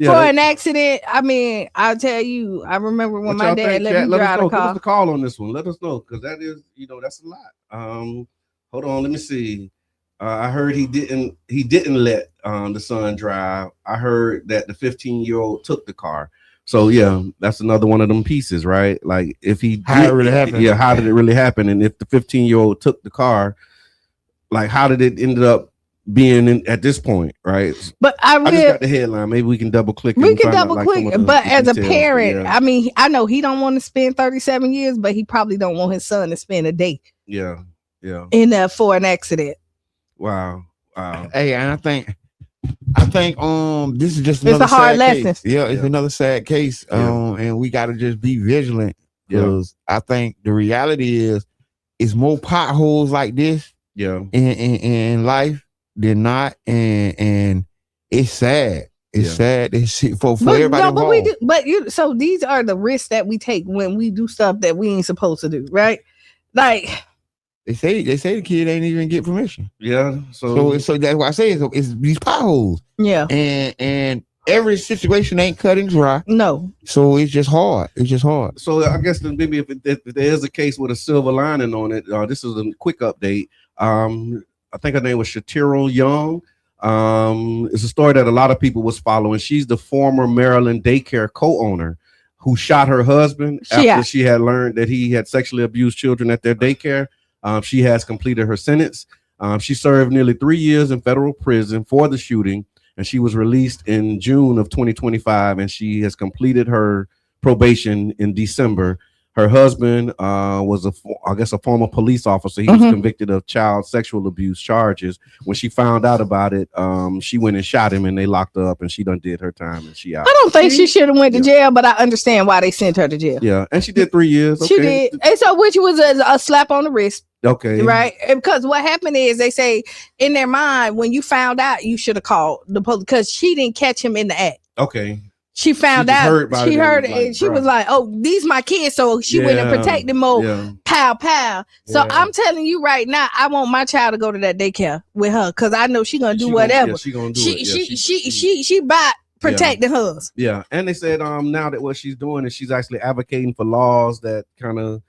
Speaker 3: For an accident, I mean, I'll tell you, I remember when my dad let me drive the car.
Speaker 2: Give us a call on this one. Let us know, because that is, that's a lot. Hold on, let me see. I heard he didn't let the son drive. I heard that the 15-year-old took the car. So yeah, that's another one of them pieces, right? Like, if
Speaker 4: how did it really happen?
Speaker 2: And if the 15-year-old took the car, like, how did it end up being at this point, right?
Speaker 3: But I just
Speaker 2: got the headline. Maybe we can double click.
Speaker 3: We can double click. But as a parent, I mean, I know he don't want to spend 37 years, but he probably don't want his son to spend a day.
Speaker 2: Yeah.
Speaker 3: In there for an accident.
Speaker 2: Wow.
Speaker 4: Hey, and I think this is just another
Speaker 3: it's a hard
Speaker 4: lesson.
Speaker 3: Case.
Speaker 4: Yeah, it's another sad case. And we got to just be vigilant, because I think the reality is it's more potholes like this in life than not, and it's sad. It's sad. It's for everybody involved.
Speaker 3: So these are the risks that we take when we do stuff that we ain't supposed to do, right? Like,
Speaker 4: They say the kid ain't even get permission.
Speaker 2: Yeah. So
Speaker 4: that's why I say it's these potholes.
Speaker 3: Yeah.
Speaker 4: And every situation ain't cut and dry.
Speaker 3: No.
Speaker 4: So it's just hard.
Speaker 2: So I guess maybe if there is a case with a silver lining on it, this is a quick update. I think her name was Shatiro Young. It's a story that a lot of people was following. She's the former Maryland daycare co-owner who shot her husband after she had learned that he had sexually abused children at their daycare. She has completed her sentence. She served nearly 3 years in federal prison for the shooting, and she was released in June of 2025, and she has completed her probation in December. Her husband was a former police officer. He was convicted of child sexual abuse charges. When she found out about it, she went and shot him, and they locked her up, and she done did her time, and she out.
Speaker 3: I don't think she should have went to jail, but I understand why they sent her to jail.
Speaker 2: Yeah, and she did 3 years. Okay.
Speaker 3: She did, and so which was a slap on the wrist.
Speaker 2: Okay.
Speaker 3: Right. Because what happened is they say in their mind, when you found out, you should have called the police, because she didn't catch him in the act.
Speaker 2: Okay.
Speaker 3: She found out. She heard it, and she was like, "Oh, these my kids." So she went and protected more. Yeah. Pow. So I'm telling you right now, I want my child to go to that daycare with her, because I know she's gonna do whatever.
Speaker 2: She gonna do it.
Speaker 3: She by protecting hers.
Speaker 2: Yeah. And they said now that what she's doing is she's actually advocating for laws that kind of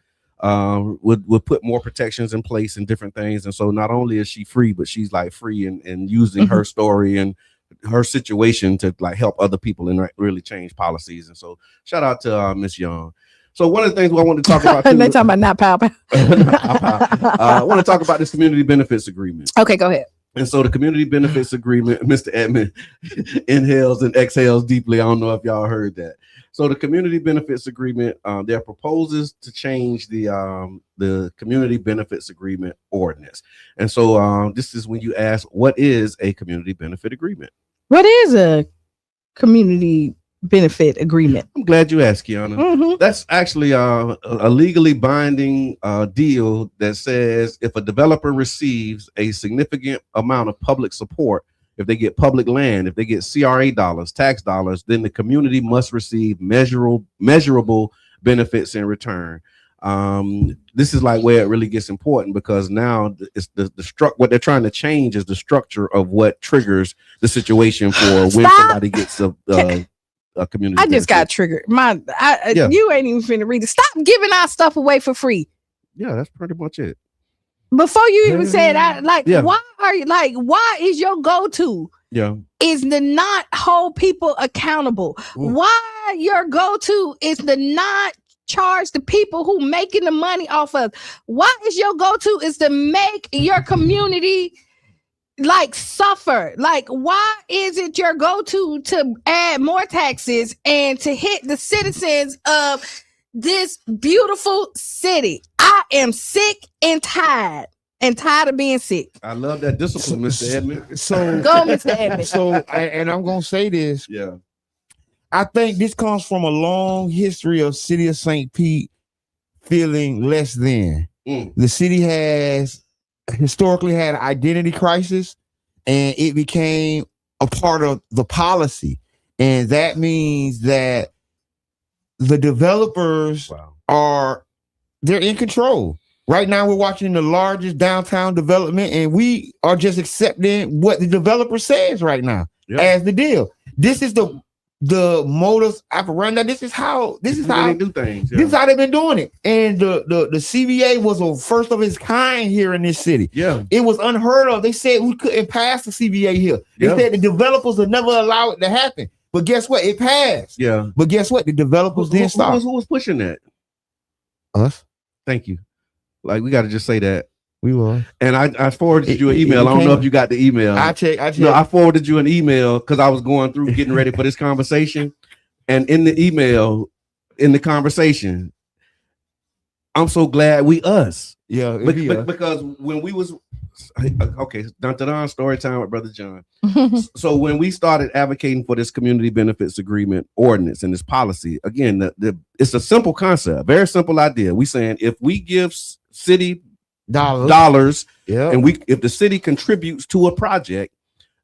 Speaker 2: would put more protections in place and different things. And so not only is she free, but she's like free and using her story and her situation to like help other people and really change policies. And so shout out to Miss Young. So one of the things I want to talk about too,
Speaker 3: They're talking about not pow pow.
Speaker 2: I want to talk about this community benefits agreement.
Speaker 3: Okay, go ahead.
Speaker 2: And so the community benefits agreement, Mr. Edmund inhales and exhales deeply. I don't know if y'all heard that. So the community benefits agreement, there are proposals to change the community benefits agreement ordinance. And so this is when you ask, what is a community benefit agreement?
Speaker 3: What is a community benefit agreement?
Speaker 2: I'm glad you asked, Kiana.
Speaker 3: Mhm.
Speaker 2: That's actually a legally binding deal that says if a developer receives a significant amount of public support, if they get public land, if they get CRA dollars, tax dollars, then the community must receive measurable benefits in return. This is like where it really gets important, because now it's what they're trying to change is the structure of what triggers the situation for when somebody gets a community.
Speaker 3: I just
Speaker 2: benefit.
Speaker 3: got triggered.
Speaker 2: Yeah.
Speaker 3: You ain't even finna read it. Stop giving our stuff away for free.
Speaker 2: Yeah, that's pretty much it.
Speaker 3: Before you even said that, like,
Speaker 2: Yeah.
Speaker 3: why are you like, why is your go-to
Speaker 2: Yeah.
Speaker 3: is to not hold people accountable?
Speaker 2: Ooh.
Speaker 3: Why your go-to is to not charge the people who making the money off of? Why is your go-to is to make your community like suffer? Like, why is it your go-to to add more taxes and to hit the citizens of this beautiful city? I am sick and tired of being sick.
Speaker 2: I love that discipline, Mr. Edmund.
Speaker 4: So
Speaker 3: Go, Mr. Edmund.
Speaker 4: So, and I'm gonna say this.
Speaker 2: Yeah.
Speaker 4: I think this comes from a long history of City of St. Pete feeling less than. The city has historically had an identity crisis, and it became a part of the policy. And that means that the developers they're in control. Right now, we're watching the largest downtown development, and we are just accepting what the developer says right now as the deal. This is the modus operandi. This is how they do things. Yeah. This is how they've been doing it. And the CBA was a first of its kind here in this city.
Speaker 2: Yeah,
Speaker 4: it was unheard of. They said we couldn't pass the CBA here. They said the developers would never allow it to happen. But guess what? It passed.
Speaker 2: Yeah.
Speaker 4: But guess what? The developers didn't stop.
Speaker 2: Who was pushing that?
Speaker 4: Us.
Speaker 2: Thank you. Like, we got to just say that.
Speaker 4: We were.
Speaker 2: And I forwarded you an email. I don't know if you got the email.
Speaker 4: I checked.
Speaker 2: No, I forwarded you an email because I was going through getting ready for this conversation. And in the email, in the conversation, I'm so glad we us.
Speaker 4: Yeah.
Speaker 2: Because when we was dun story time with Brother John. So when we started advocating for this community benefits agreement ordinance and this policy, again, it's a simple concept, very simple idea. We saying if we give city dollars, and if the city contributes to a project,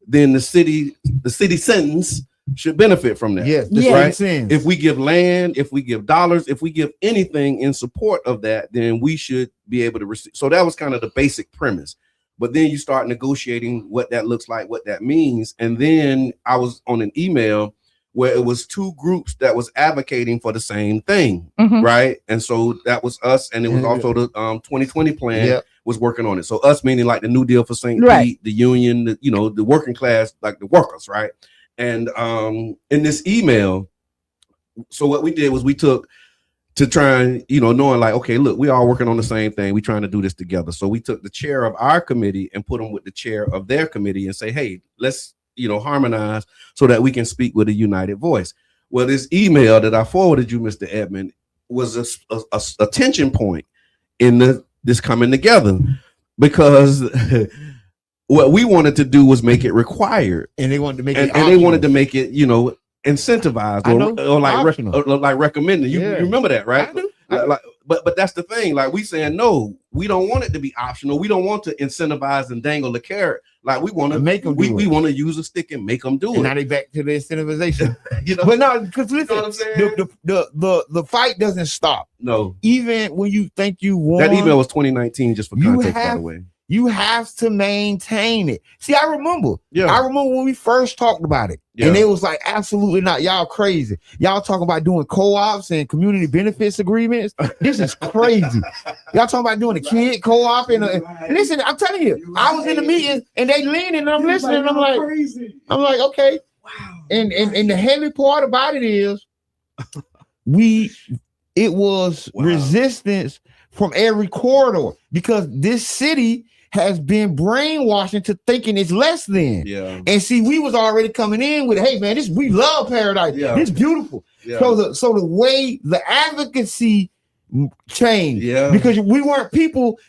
Speaker 2: then the city citizens should benefit from that.
Speaker 4: Yes,
Speaker 2: right. If we give land, if we give dollars, if we give anything in support of that, then we should be able to receive. So that was kind of the basic premise. But then you start negotiating what that looks like, what that means. And then I was on an email where it was two groups that was advocating for the same thing, right? And so that was us, and it was also the 2020 plan was working on it. So us meaning like the New Deal for St. Pete, the union, the working class, like the workers, right? And in this email, so what we did was we took to try and, knowing like, okay, look, we all working on the same thing. We trying to do this together. So we took the chair of our committee and put them with the chair of their committee and say, hey, let's, harmonize so that we can speak with a united voice. Well, this email that I forwarded you, Mr. Edmund, was a tension point in this coming together, because what we wanted to do was make it required.
Speaker 4: And they wanted to make
Speaker 2: it optional. And they wanted to make it, incentivized or like recommended. You remember that, right?
Speaker 4: I do.
Speaker 2: But that's the thing. Like, we saying no, we don't want it to be optional. We don't want to incentivize and dangle the carrot. Like, we want to make them. We want to use a stick and make them do it.
Speaker 4: Now they back to the incentivization. But no, because listen,
Speaker 2: what I'm saying?
Speaker 4: The fight doesn't stop.
Speaker 2: No,
Speaker 4: even when you think you won.
Speaker 2: That email was 2019, just for context, by the way.
Speaker 4: You have to maintain it. See, I remember when we first talked about it, and it was like, absolutely not. Y'all crazy. Y'all talking about doing co-ops and community benefits agreements. This is crazy. Y'all talking about doing a kid co-op and listen. I'm telling you, I was in the meeting and they leaning and I'm listening. And I'm like, okay. Wow. And the heavy part about it is, it was resistance from every corridor because this city has been brainwashed into thinking it's less than. Yeah. And see, we was already coming in with, hey man, we love paradise. Yeah. It's beautiful. Yeah. So the way the advocacy changed, because we weren't people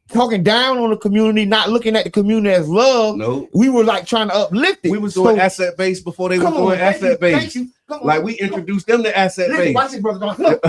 Speaker 4: talking down on the community, not looking at the community as love. Nope. We were like trying to uplift it.
Speaker 2: We was doing asset based before they were doing asset based. Like we introduced them to asset based.
Speaker 4: Watch it, brother.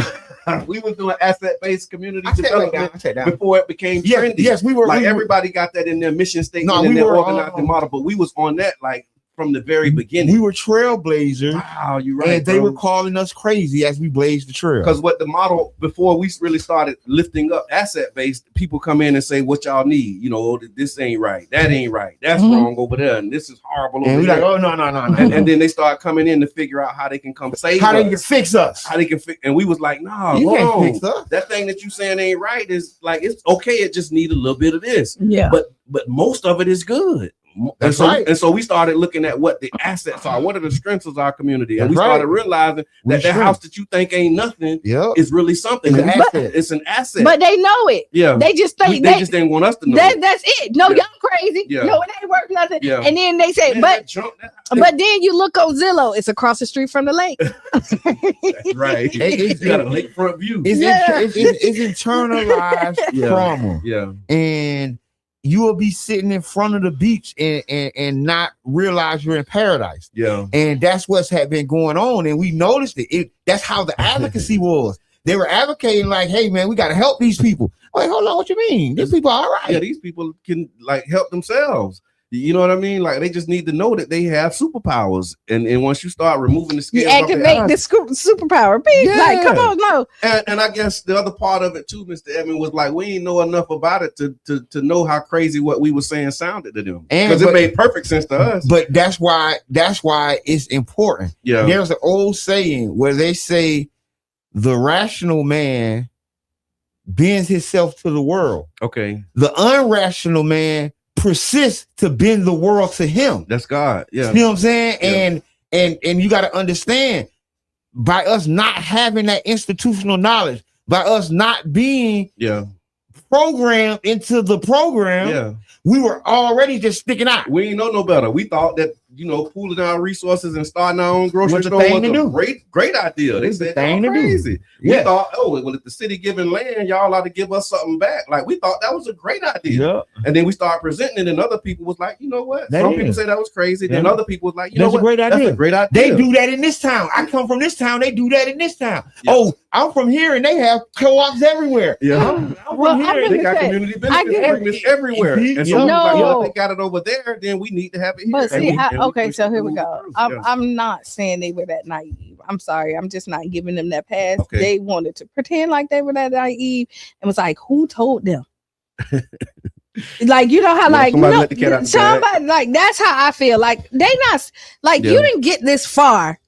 Speaker 2: We was doing asset-based community development before it became trendy.
Speaker 4: Yes, we were.
Speaker 2: Like everybody got that in their mission statement and their organizing model, but we was on that like from the very beginning.
Speaker 4: We were trailblazers.
Speaker 2: Wow, you're right.
Speaker 4: And they were calling us crazy as we blazed the trail.
Speaker 2: Because what the model before we really started lifting up asset-based, people come in and say, "What y'all need? You know, this ain't right. That ain't right. That's wrong over there, and this is horrible."
Speaker 4: And we're like, "Oh no!"
Speaker 2: And then they start coming in to figure out how they can come save
Speaker 4: how
Speaker 2: us.
Speaker 4: They can fix us.
Speaker 2: How they can fix. And we was like, "No, you can't fix us. That thing that you saying ain't right is like it's okay. It just need a little bit of this.
Speaker 3: Yeah,
Speaker 2: but most of it is good."
Speaker 4: That's
Speaker 2: right. And so we started looking at what the assets are. What are the strengths of our community? And we started realizing that the house that you think ain't nothing is really something. It's an asset.
Speaker 3: But they know it.
Speaker 2: Yeah.
Speaker 3: They just think
Speaker 2: they just didn't want us to know.
Speaker 3: That's it. No, y'all crazy. Yeah. No, it ain't worth nothing. Yeah. And then they say, but then you look on Zillow, it's across the street from the lake.
Speaker 2: That's right. It's got a lakefront view.
Speaker 4: It's internalized trauma. Yeah. And you will be sitting in front of the beach and not realize you're in paradise. Yeah. And that's what's had been going on. And we noticed it. That's how the advocacy was. They were advocating like, hey man, we got to help these people. Like, hold on, what you mean? These people are all right.
Speaker 2: Yeah, these people can like help themselves. You know what I mean? Like they just need to know that they have superpowers, and once you start removing the scales,
Speaker 3: you activate the superpower. Like, come on, no.
Speaker 2: And I guess the other part of it too, Mr. Edmond, was like we ain't know enough about it to know how crazy what we were saying sounded to them, because it made perfect sense to us.
Speaker 4: But that's why it's important. Yeah, there's an old saying where they say the rational man bends himself to the world.
Speaker 2: Okay,
Speaker 4: the irrational man persists to bend the world to him.
Speaker 2: That's God. Yeah.
Speaker 4: You know what I'm saying? Yeah. And you got to understand, by us not having that institutional knowledge, by us not being programmed into the program, we were already just sticking out.
Speaker 2: We ain't know no better. We thought that, pooling our resources and starting our own grocery store was a great idea. They said
Speaker 4: thing to
Speaker 2: crazy. We thought, well, if the city giving land, y'all ought to give us something back. Like we thought that was a great idea. Yeah. And then we started presenting it, and other people was like, you know what? Some people say that was crazy. Then other people was like, you know what? That's a great idea.
Speaker 4: They do that in this town. I come from this town. They do that in this town. Yeah. Oh, I'm from here, and they have co-ops everywhere.
Speaker 2: Yeah. I'm from here. They got community benefit agreements everywhere. And so if they got it over there, then we need to have it here.
Speaker 3: But see, okay, so here we go. I'm not saying they were that naive. I'm sorry. I'm just not giving them that pass. Okay. They wanted to pretend like they were that naive and was like, who told them? Like, how like somebody like that's how I feel. Like they not like you didn't get this far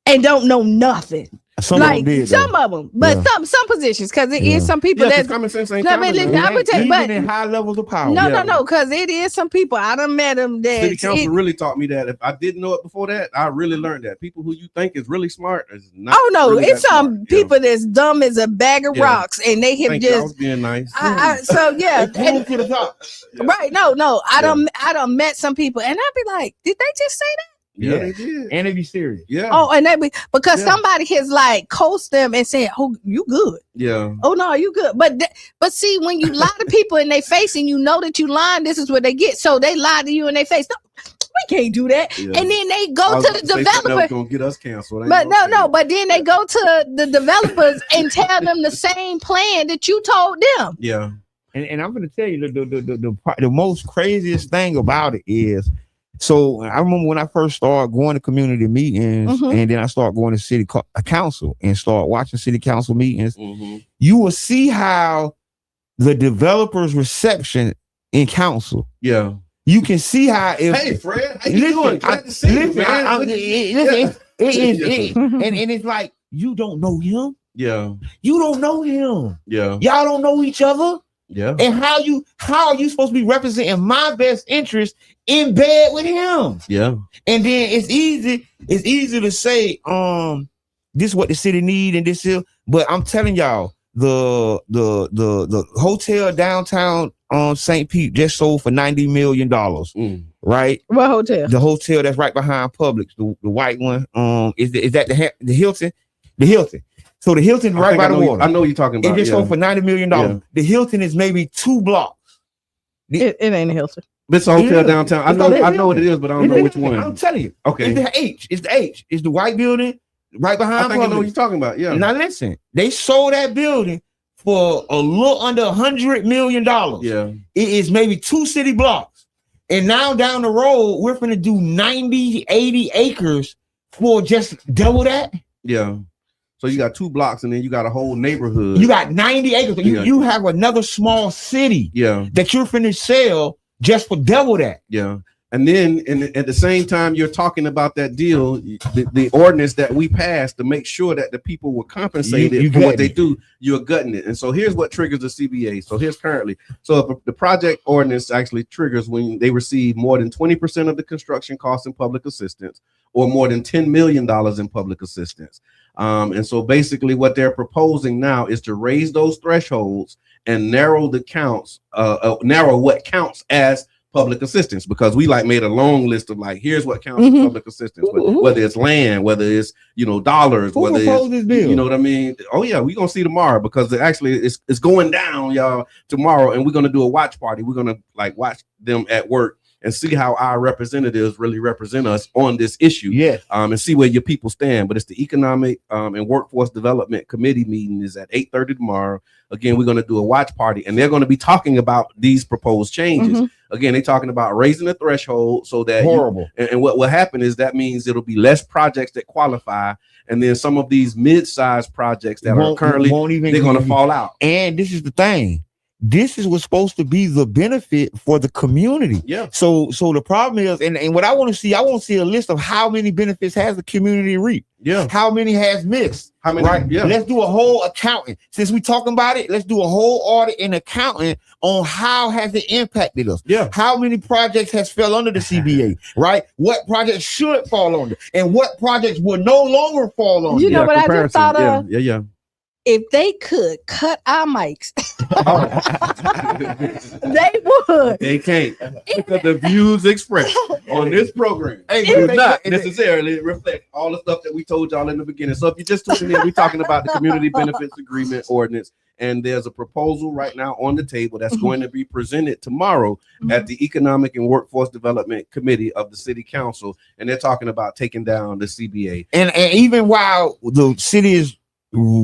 Speaker 3: and don't know nothing. Some of them, but some positions, because it is some people that
Speaker 2: common sense ain't
Speaker 4: even in high levels of power.
Speaker 3: No, because it is some people. I done met them that
Speaker 2: city council really taught me that. If I didn't know it before that, I really learned that people who you think is really smart is not.
Speaker 3: Oh no, really it's some people that's dumb as a bag of rocks, and they have just.
Speaker 2: I was being nice.
Speaker 3: So yeah,
Speaker 4: and, to the top.
Speaker 3: Right? No. I done met some people, and I'd be like, did they just say that?
Speaker 2: Yeah, they did.
Speaker 4: And they be serious.
Speaker 2: Yeah.
Speaker 3: Oh, and because somebody has like coached them and said, "Oh, you good."
Speaker 2: Yeah.
Speaker 3: Oh no, you good. But see, when you lie to people in their face and you know that you lying, this is what they get. So they lie to you in their face. No, we can't do that. Yeah. And then they go to the developer.
Speaker 2: Gonna get us canceled.
Speaker 3: But no. But then they go to the developers and tell them the same plan that you told them.
Speaker 2: Yeah.
Speaker 4: And I'm going to tell you the most craziest thing about it is. So I remember when I first started going to community meetings, and then I started going to city council and start watching city council meetings. You will see how the developer's reception in council.
Speaker 2: Yeah.
Speaker 4: You can see how if
Speaker 2: Hey Fred, how you doing? Glad to see you, man.
Speaker 4: And it's like you don't know him.
Speaker 2: Yeah.
Speaker 4: You don't know him.
Speaker 2: Yeah.
Speaker 4: Y'all don't know each other.
Speaker 2: Yeah.
Speaker 4: And how are you supposed to be representing my best interest in bed with him?
Speaker 2: Yeah.
Speaker 4: And then it's easy to say, this is what the city need and this is, but I'm telling y'all, the hotel downtown on St. Pete just sold for $90 million. Right?
Speaker 3: What hotel?
Speaker 4: The hotel that's right behind Publix, the white one. Is that the Hilton? The Hilton. So the Hilton right by the water.
Speaker 2: I know what you're talking about.
Speaker 4: It just sold for $90 million. Yeah. The Hilton is maybe 2 blocks.
Speaker 3: It ain't a Hilton.
Speaker 2: It's a hotel downtown. I know what it is, but I don't know which one.
Speaker 4: I'm telling you.
Speaker 2: Okay.
Speaker 4: It's the H. It's the white building right behind.
Speaker 2: I think I know what you're talking about. Yeah.
Speaker 4: Now listen, they sold that building for a little under $100 million.
Speaker 2: Yeah.
Speaker 4: It is maybe 2 city blocks. And now down the road, we're going to do 90, 80 acres for just double that.
Speaker 2: Yeah. So you got 2 blocks and then you got a whole neighborhood.
Speaker 4: You got 90 acres. So you have another small city that you're finna sell just for double that.
Speaker 2: Yeah. And then at the same time you're talking about that deal, the ordinance that we passed to make sure that the people were compensated for what they do, you're gutting it. And so here's what triggers the CBA. So here's currently. So if the project ordinance actually triggers when they receive more than 20% of the construction costs in public assistance or more than $10 million in public assistance. And so basically what they're proposing now is to raise those thresholds and narrow the counts, narrow what counts as public assistance, because we made a long list of here's what counts as public assistance, whether it's land, whether it's dollars, whether it's you know what I mean. Oh yeah, we're gonna see tomorrow because it's going down, y'all, tomorrow, and we're gonna do a watch party. We're gonna watch them at work and see how our representatives really represent us on this issue.
Speaker 4: Yes.
Speaker 2: And see where your people stand. But it's the Economic and Workforce Development Committee meeting is at 8:30 tomorrow. Again, we're going to do a watch party and they're going to be talking about these proposed changes. Again, they're talking about raising the threshold so that and what will happen is that means it'll be less projects that qualify. And then some of these mid-sized projects that are currently, they're going to fall out.
Speaker 4: And this is the thing. This is what's supposed to be the benefit for the community.
Speaker 2: Yeah.
Speaker 4: So the problem is, and what I want to see a list of how many benefits has the community reaped.
Speaker 2: Yeah.
Speaker 4: How many has missed?
Speaker 2: How many?
Speaker 4: Right.
Speaker 2: Yeah.
Speaker 4: Let's do a whole accounting. Since we talking about it, let's do a whole audit and accounting on how has it impacted us.
Speaker 2: Yeah.
Speaker 4: How many projects has fell under the CBA? Right. What projects should fall under, and what projects will no longer fall under.
Speaker 3: You know what I just thought of?
Speaker 2: Yeah.
Speaker 3: If they could cut our mics, they would.
Speaker 2: They can't, because the views expressed on this program do not necessarily reflect all the stuff that we told y'all in the beginning. So if you just tuning in, we're talking about the Community Benefits Agreement Ordinance, and there's a proposal right now on the table that's going to be presented tomorrow at the Economic and Workforce Development Committee of the City Council, and they're talking about taking down the CBA.
Speaker 4: And even while the city is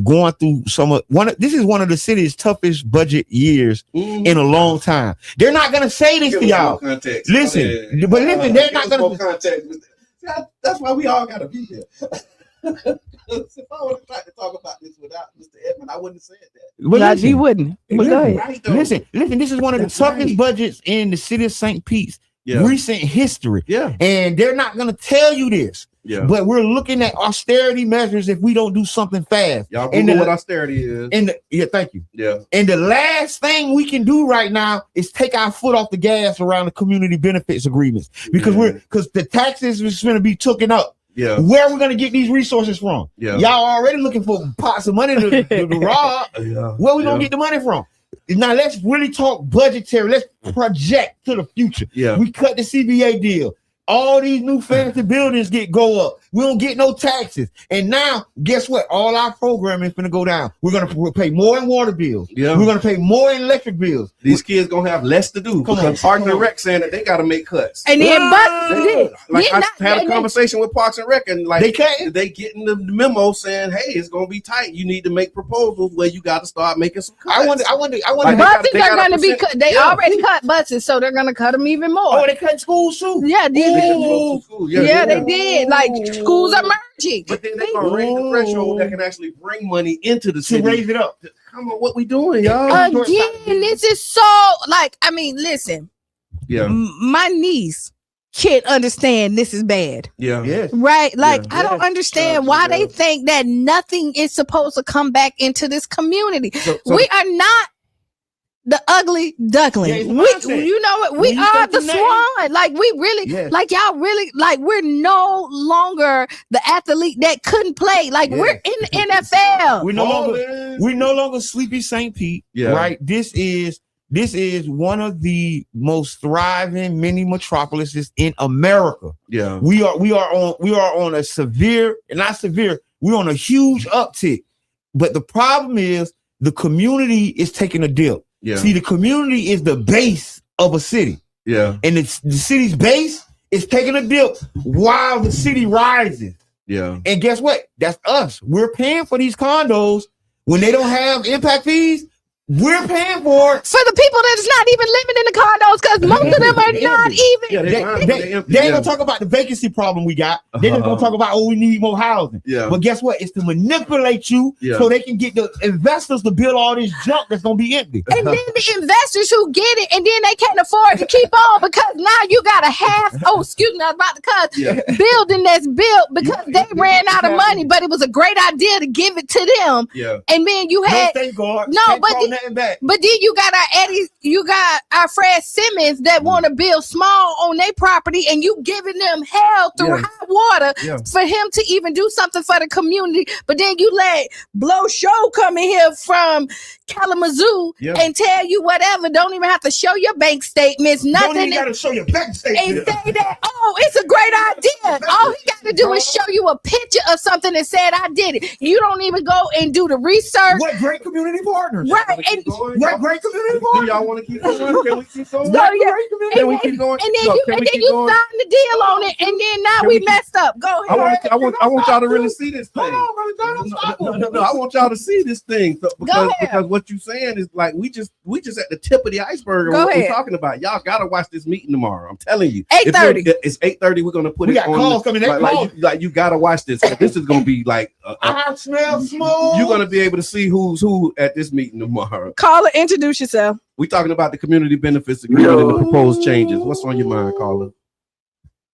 Speaker 4: going through this is one of the city's toughest budget years in a long time. They're not gonna say this to y'all. Listen, but listen, they're not gonna context.
Speaker 2: That's why we all gotta be here. If I would have tried to talk about this without Mr. Edmund, I wouldn't have said that.
Speaker 4: But
Speaker 3: he wouldn't. But go ahead.
Speaker 2: Right,
Speaker 4: listen, this is one of the toughest budgets in the city of St. Pete's recent history.
Speaker 2: Yeah.
Speaker 4: And they're not gonna tell you this.
Speaker 2: Yeah.
Speaker 4: But we're looking at austerity measures if we don't do something fast.
Speaker 2: Y'all Google what austerity is.
Speaker 4: Thank you.
Speaker 2: Yeah.
Speaker 4: And the last thing we can do right now is take our foot off the gas around the community benefits agreements because because the taxes is going to be taken up.
Speaker 2: Yeah.
Speaker 4: Where are we going to get these resources from?
Speaker 2: Yeah.
Speaker 4: Y'all already looking for pots of money to rob.
Speaker 2: Yeah.
Speaker 4: Where we going to get the money from? Now let's really talk budgetary. Let's project to the future.
Speaker 2: Yeah.
Speaker 4: We cut the CBA deal. All these new fancy buildings go up. We don't get no taxes. And now, guess what? All our programming is going to go down. We're going to pay more in water bills.
Speaker 2: Yeah.
Speaker 4: We're going to pay more in electric bills.
Speaker 2: These kids going to have less to do because Parks and Rec saying that they got to make cuts.
Speaker 3: And then,
Speaker 2: I had a conversation with Parks and Rec, and they getting the memo saying, "Hey, it's going to be tight. You need to make proposals where you got to start making some cuts."
Speaker 4: I wonder.
Speaker 3: Buses are going to be cut. They already cut buses, so they're going to cut them even more.
Speaker 4: Oh, they cut schools too.
Speaker 3: Yeah,
Speaker 2: close to school.
Speaker 3: Yeah, they did. Like schools are merging.
Speaker 2: But then they're gonna raise the threshold that can actually bring money into the city.
Speaker 4: To raise it up.
Speaker 2: Come on, what we doing, y'all?
Speaker 3: Again, this is so like, I mean, listen.
Speaker 2: Yeah.
Speaker 3: My niece can't understand this is bad.
Speaker 2: Yeah.
Speaker 4: Yes.
Speaker 3: Right? Like,
Speaker 2: Yeah.
Speaker 3: I don't understand why they think that nothing is supposed to come back into this community.
Speaker 4: So-
Speaker 3: We are not the ugly duckling.
Speaker 4: Yeah, it's a mindset.
Speaker 3: You know what? We
Speaker 4: When you
Speaker 3: are
Speaker 4: think
Speaker 3: the
Speaker 4: the name-
Speaker 3: swan. Like, we really,
Speaker 4: Yes.
Speaker 3: like, y'all really, like, we're no longer the athlete that couldn't play. Like,
Speaker 4: Yes.
Speaker 3: we're in the NFL.
Speaker 4: We're no longer Sleepy St. Pete.
Speaker 2: Yeah.
Speaker 4: Right. This is one of the most thriving mini metropolises in America.
Speaker 2: Yeah.
Speaker 4: We are on a severe, not severe, we're on a huge uptick. But the problem is the community is taking a dip.
Speaker 2: Yeah.
Speaker 4: See, the community is the base of a city.
Speaker 2: Yeah.
Speaker 4: And it's the city's base is taking a dip while the city rises.
Speaker 2: Yeah.
Speaker 4: And guess what? That's us. We're paying for these condos when they don't have impact fees. We're paying for it.
Speaker 3: For the people that's not even living in the condos, because most of them are not even.
Speaker 2: Yeah,
Speaker 4: They ain't gonna talk about the vacancy problem we got. They're just gonna talk about, we need more housing.
Speaker 2: Yeah.
Speaker 4: But guess what? It's to manipulate you so they can get the investors to build all this junk that's gonna be empty.
Speaker 3: And then the investors who get it, and then they can't afford to keep on because now you got a half. Oh, excuse me, I was about to cut. Building that's built because they ran out of money, but it was a great idea to give it to them.
Speaker 2: Yeah.
Speaker 3: And then you had but then you got our Eddie, you got our Fred Simmons that want to build small on their property, and you giving them hell through high water for him to even do something for the community. But then you let Blow Show come in here from Kalamazoo and tell you whatever. Don't even have to show your bank statements, nothing.
Speaker 4: Don't even gotta show your bank statement.
Speaker 3: And say that, oh, it's a great idea. All he got to do is show you a picture of something that said I did it. You don't even go and do the research.
Speaker 4: What great community partners.
Speaker 3: Right. And
Speaker 4: what great community partners.
Speaker 2: Do y'all want to keep going? Can we keep going?
Speaker 3: So, yeah.
Speaker 2: Can we keep going?
Speaker 3: And then you signed the deal on it, and then now we messed up. Go ahead.
Speaker 2: I want y'all to really see this thing. No, I want y'all to see this thing because what you're saying is like we just at the tip of the iceberg of what we're talking about. Y'all gotta watch this meeting tomorrow. I'm telling you.
Speaker 3: 8:30.
Speaker 2: It's 8:30. We're gonna put it on.
Speaker 4: Calls coming.
Speaker 2: Like you gotta watch this. This is gonna be like
Speaker 4: I smell smoke.
Speaker 2: You're gonna be able to see who's who at this meeting tomorrow.
Speaker 3: Caller, introduce yourself.
Speaker 2: We're talking about the community benefits agreement and the proposed changes. What's on your mind, caller?